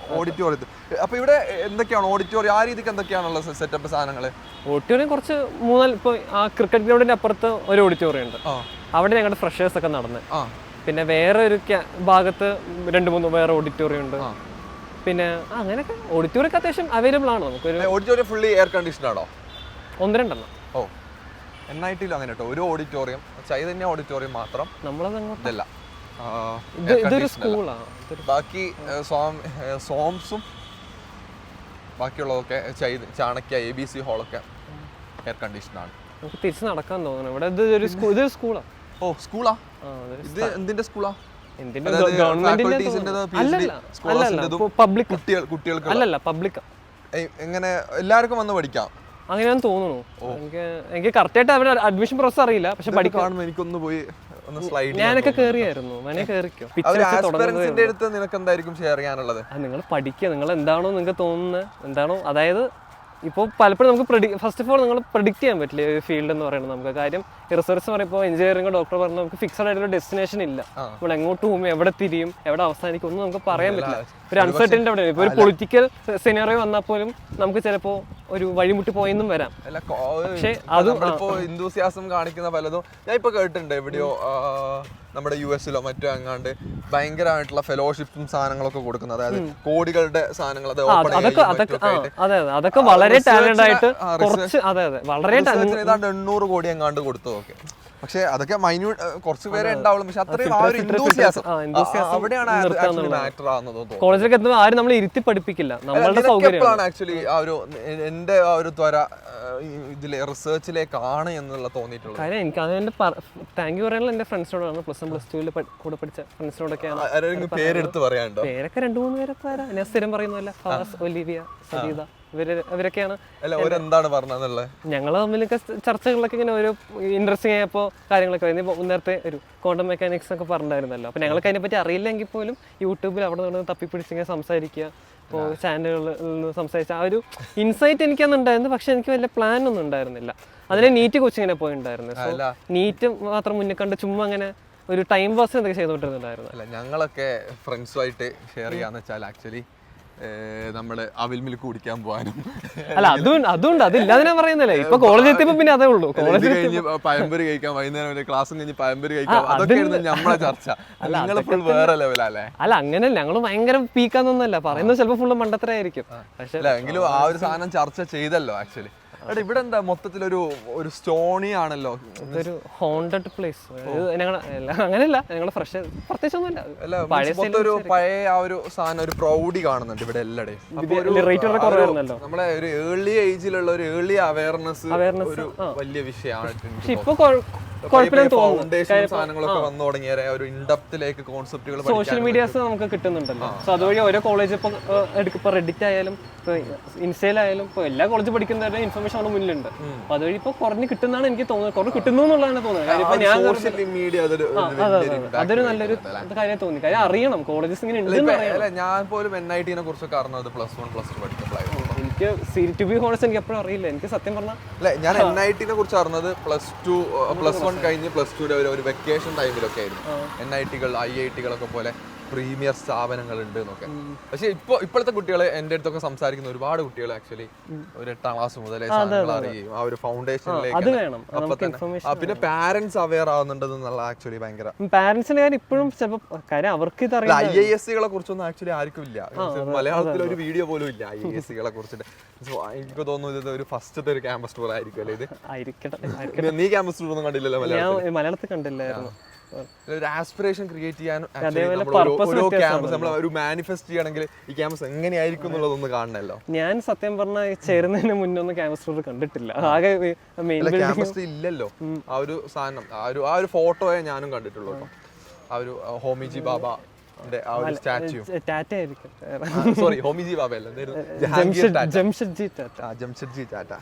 അപ്പൊ ഇവിടെ എന്തൊക്കെയാണ് ഓഡിറ്റോറിയം? ആ രീതിക്ക് എന്തൊക്കെയാണുള്ള സെറ്റപ്പ് സാധനങ്ങള്? ഓഡിറ്റോറിയം കുറച്ച് 3-4 ഇപ്പൊ ആ ക്രിക്കറ്റ് ഗ്രൗണ്ടിന്റെ അപ്പുറത്ത് ഒരു ഓഡിറ്റോറിയം ഉണ്ട്. അവിടെ ഞങ്ങളുടെ ഫ്രഷേഴ്സ് ഒക്കെ നടന്ന്. പിന്നെ വേറെ ഒരു ഭാഗത്ത് 2-3 വേറെ ഓഡിറ്റോറിയം ഉണ്ട്. പിന്നെ അങ്ങനെയൊക്കെ ഓഡിറ്റോറിയം ഒക്കെ അത്യാവശ്യം അവൈലബിൾ ആണ് നമുക്ക്. ഓഡിറ്റോറിയം ഫുള്ളി എയർ കണ്ടീഷൻഡ് ആണോ? 1-2 എണ്ണം. NIT അങ്ങനെ കേട്ടോ, ഒരു ഓഡിറ്റോറിയം ചൈതന്യ ഓഡിറ്റോറിയം മാത്രം. ഇതല്ല, ഇതൊരു സ്കൂളാണ്. ബാക്കി സോംസും ബാക്കിയുള്ളതൊക്കെ ചാണക്യ ABC ഹാളൊക്കെ എയർ കണ്ടീഷൻ ആണ്. നമുക്ക് തിരിച്ച് നടക്കാൻ തോന്നുന്നു. ഇവിടെ ഇതൊരു സ്കൂളാണ്. സ്കൂളാ? ഇത് എന്തിന്റെ സ്കൂളാ? കുട്ടികൾക്ക് അല്ലല്ല, പബ്ലിക്. എങ്ങനെ എല്ലാവർക്കും വന്ന് പഠിക്കാം അങ്ങനെയാന്ന് തോന്നുന്നു. എനിക്ക് കറക്റ്റ് ആയിട്ട് അവരുടെ അഡ്മിഷൻ പ്രോസസ് അറിയില്ല. പക്ഷെ പഠിക്കാൻ എനിക്കൊന്ന് പോയി ഞാനൊക്കെ കേറിയായിരുന്നു. നിനക്ക് എന്തായിരിക്കും ഷെയർ ചെയ്യാനുള്ളത്? നിങ്ങൾ പഠിക്കുക, നിങ്ങൾ എന്താണോ നിങ്ങൾക്ക് തോന്നുന്നത് എന്താണോ. അതായത് ഇപ്പോൾ പലപ്പോഴും നമുക്ക് ഫസ്റ്റ് ഓഫ് ഓൾ നിങ്ങൾ പ്രെഡിക്റ്റ് ചെയ്യാൻ പറ്റില്ല ഈ ഫീൽഡ് എന്ന് പറയുന്നത്. നമുക്ക് കാര്യം റിസർച്ച് പറയുമ്പോൾ എഞ്ചിനീയറിംഗ് ഡോക്ടർ പറഞ്ഞാൽ നമുക്ക് ഫിക്സഡ് ആയിട്ടുള്ള ഡെസ്റ്റിനേഷൻ ഇല്ല. നമ്മൾ എങ്ങോട്ട് പോകും, എവിടെ തിരിയും, എവിടെ അവസാനിക്കും ഒന്നും നമുക്ക് പറയാൻ പറ്റില്ല. ഒരു അൺസർട്ടനിറ്റി അവിടെ. ഇപ്പോൾ ഒരു പൊളിറ്റിക്കൽ സിനാറിയോ വന്നാൽ പോലും നമുക്ക് ചിലപ്പോൾ ഒരു വഴിമുട്ടി പോയെന്നും വരാം. പക്ഷേ അത് ഇന്തൂസിയാസം കാണിക്കുന്ന പലതും ഞാൻ ഇപ്പൊ കേട്ടിട്ടുണ്ട്. എവിടെയോ നമ്മുടെ US-ലോ മറ്റോ അങ്ങാണ്ട് ഭയങ്കരമായിട്ടുള്ള ഫെലോഷിപ്പും സാധനങ്ങളൊക്കെ കൊടുക്കുന്നത്, അതായത് കോടികളുടെ സാധനങ്ങൾ അതൊക്കെ വളരെ ടാലന്റ് ആയിട്ട് വളരെ ഏതാണ്ട് 800 കോടി എങ്ങാണ്ട് കൊടുത്തതൊക്കെ. പക്ഷെ അതൊക്കെ മൈന്യൂട്ട് കുറച്ച് പേരെ ഉണ്ടാവുള്ളൂ. പക്ഷെ അത്രയും ആ ഒരു enthusiasm അവിടെയാണ് മാറ്റർ ആവുന്നത്. കോളേജിലേക്ക് എത്തുമ്പോൾ ആരും നമ്മൾ ഇരുത്തി പഠിപ്പിക്കില്ല. നമ്മളുടെ സൗകര്യമാണ് ആക്ച്വലി ആ ഒരു എന്റെ ആ ഒരു ത്വര ഇതിലെ റിസർച്ചിലേക്കാണ് എന്നുള്ള തോന്നിയിട്ടുള്ളത്. കാര്യം എനിക്ക് അതിന്റെ താങ്ക് യു പറയാനുള്ള എന്റെ ഫ്രണ്ട്സിനോടാണ്. +1 +2 കൂടെ പഠിച്ച ഫ്രണ്ട്സിനോടൊക്കെയാണ്. പേരെടുത്ത് പറയാനുണ്ടോ? പേരൊക്കെ 2-3 പേരൊക്കെ വരാം. ഞാൻ സ്ഥിരം പറയുന്നതല്ല, ഫാസ്, ഒലിവിയ, സരീത, ഇവരൊക്കെയാണ്. എന്താണ് പറഞ്ഞത്? ഞങ്ങൾ തമ്മിലൊക്കെ ചർച്ചകളിലൊക്കെ ഇങ്ങനെ ഓരോ ഇൻട്രസ്റ്റിംഗ് ആയപ്പോൾ കാര്യങ്ങളൊക്കെ നേരത്തെ ഒരു ക്വാണ്ടം മെക്കാനിക്സ് ഒക്കെ പറഞ്ഞിട്ടുണ്ടായിരുന്നല്ലോ. അപ്പോൾ ഞങ്ങൾക്ക് അതിനെപ്പറ്റി അറിയില്ലെങ്കിൽ പോലും യൂട്യൂബിൽ അവിടെ നിന്ന് തപ്പിപ്പിടിച്ചിങ്ങനെ സംസാരിക്കുക, ഇപ്പോൾ ചാനലുകളിൽ നിന്ന് സംസാരിച്ച ആ ഒരു ഇൻസൈറ്റ് എനിക്കന്നുണ്ടായിരുന്നു. പക്ഷെ എനിക്ക് വലിയ പ്ലാൻ ഒന്നും ഉണ്ടായിരുന്നില്ല. അതിനെ നീറ്റ് കോച്ചിങ്ങിനെ പോയിട്ടുണ്ടായിരുന്നു. സോ നീറ്റ് മാത്രം മുന്നിൽ കണ്ട് ചുമ്മാ അങ്ങനെ ഒരു ടൈം പാസ് എന്തൊക്കെ ചെയ്തുകൊണ്ടിരുന്നുണ്ടായിരുന്നു. അല്ല ഞങ്ങളൊക്കെ ഫ്രണ്ട്സുമായിട്ട് ഷെയർ ചെയ്യാന്ന് വെച്ചാൽ ആക്ച്വലി നമ്മള് അവിൽ മിൽക്ക് കുടിക്കാൻ പോകാനും. അല്ല അതുകൊണ്ട് അതില്ലാതെ ഞാൻ പറയുന്നില്ലേ. ഇപ്പൊ കോളേജ് എത്തിയപ്പോ പിന്നെ അതേ ഉള്ളൂ. കോളേജ് കഴിഞ്ഞ് പഴംപൊരി കഴിക്കാം, വൈകുന്നേരം ക്ലാസ്സും കഴിഞ്ഞ് പഴംപൊരി കഴിക്കാം, അതൊക്കെയായിരുന്നു നമ്മളെ ചർച്ച. നിങ്ങൾ ഫുൾ വേറെ ലെവലല്ലേ? അല്ല അങ്ങനെ ഞങ്ങൾ ഭയങ്കര പീക്കാന്നൊന്നല്ല പറയുന്നത്. ചിലപ്പോ ഫുള്ള് മണ്ടത്തരായിരിക്കും. പക്ഷെ എങ്കിലും ആ ഒരു സാധനം ചർച്ച ചെയ്തല്ലോ ആക്ച്വലി. എടാ ഇവിടെ എന്താ മൊത്തത്തിലൊരു ഒരു സ്റ്റോണി ആണല്ലോ. ഇതൊരു ഹോണ്ടഡ് പ്ലേസ്. അങ്ങനെയല്ല, ഞങ്ങള് ഫ്രഷ് പ്രത്യേകിച്ചൊന്നുമില്ല. അല്ല മൊത്തം ഒരു പഴയ ആ ഒരു സാധനം, ഒരു പ്രൗഢി കാണുന്നുണ്ട് ഇവിടെ എല്ലാടെയും. നമ്മളെ ഒരു ഏർലി ഏജിലുള്ള ഒരു ഏർലി അവയർനെസ് ഒരു വലിയ വിഷയമാണ്. ഫൗണ്ടേഷൻ സാധനങ്ങളൊക്കെ വന്നു തുടങ്ങിയ ഒരു ഇൻഡപ്തിലേക്ക് കോൺസെപ്റ്റുകൾ സോഷ്യൽ മീഡിയാസ് നമുക്ക് കിട്ടുന്നുണ്ടല്ലോ. സോ അതുവഴി ഓരോ കോളേജ് ഇപ്പൊ റെഡിറ്റ് ആയാലും ഇൻസ്റ്റയിലായാലും ഇപ്പൊ എല്ലാ കോളേജ് പഠിക്കുന്നവരുടെ ഇൻഫർമേഷൻ അവിടെ മുന്നിലുണ്ട്. അപ്പൊ അതുവഴി ഇപ്പൊ കുറഞ്ഞ് കിട്ടുന്നതാണ് എനിക്ക് തോന്നുന്നത്. കുറഞ്ഞ് കിട്ടുന്നു എന്നുള്ളതാണ് തോന്നുന്നത്. കാര്യം ഇപ്പൊ ഞാൻ അതൊരു നല്ലൊരു കാര്യം തോന്നി. കാര്യം അറിയണം കോളേജസ് ഇങ്ങനെ ഉണ്ട്. ഞാൻ പോലും NIT കുറിച്ചൊക്കെ അറിഞ്ഞത് +1 +2 പഠിക്കുമ്പോഴായിരുന്നു. എനിക്ക് ടു ബി ഹോണസ്റ്റ് എനിക്ക് എപ്പോഴും അറിയില്ല. എനിക്ക് സത്യം പറഞ്ഞാൽ അല്ല, ഞാൻ NIT കുറിച്ച് അറിഞ്ഞത് +1 കഴിഞ്ഞ് +2 ഒരു വെക്കേഷൻ ടൈമിലൊക്കെ ആയിരുന്നു. NIT IIT പോലെ പ്രീമിയർ സ്ഥാപനങ്ങളുണ്ട് എന്നൊക്കെ. പക്ഷെ ഇപ്പോഴത്തെ കുട്ടികൾ എൻ്റെ അടുത്തൊക്കെ സംസാരിക്കുന്ന ഒരുപാട് കുട്ടികൾ ആക്ച്വലി ഒരു 8ാം ക്ലാസ് മുതലേ അറിയും ആ ഒരു ഫൗണ്ടേഷനിലേക്ക്. പിന്നെ പാരന്റ്സ് അവെയർ ആവുന്നുണ്ടെന്നുള്ള ആക്ച്വലി ഭയങ്കര. പാരന്റ്സിന്റെ കാര്യം ഇപ്പോഴും ചിലപ്പോൾ കാര്യം അവർക്ക് ഇത് അറിയാം. IAS കുറിച്ചൊന്നും ആക്ച്വലി ആർക്കും ഇല്ല. മലയാളത്തിൽ ഒരു വീഡിയോ പോലും ഇല്ല IAS കുറിച്ചിട്ട്. എനിക്ക് തോന്നുന്നു ഇത് ഒരു ഫസ്റ്റത്തെ ഒരു ക്യാമ്പസ് ടൂർ ആയിരിക്കും അല്ലേ ഇത്? നീ ക്യാമ്പസ് ടൂർ ഒന്നും കണ്ടില്ലല്ലോ? മലയാളത്തിൽ കണ്ടില്ലായിരുന്നു. ഒരു ആസ്പിറേഷൻ ക്രിയേറ്റ് ചെയ്യാൻ ഓരോ ക്യാമ്പസ് നമ്മൾ ഒരു മാനിഫെസ്റ്റ് ചെയ്യണമെങ്കിൽ ഈ ക്യാമ്പസ് എങ്ങനെയായിരിക്കും എന്നുള്ളതൊന്ന് കാണണല്ലോ. ഞാൻ സത്യം പറഞ്ഞാൽ ചേരുന്നതിന് മുന്നേ ഒന്നും ക്യാമ്പസ് ടൂർ കണ്ടിട്ടില്ല. ആകെ ക്യാമ്പസ് ഇല്ലല്ലോ ആ ഒരു സാധനം. ആ ഒരു ഫോട്ടോയെ ഞാനും കണ്ടിട്ടുള്ളൂ. ആ ഒരു ഹോമിജി ബാബ ആ ഒരു സ്റ്റാച്യു. സോറി, ഹോമിജി ബാബ അല്ല, ജംഷഡ്ജി ടാറ്റ.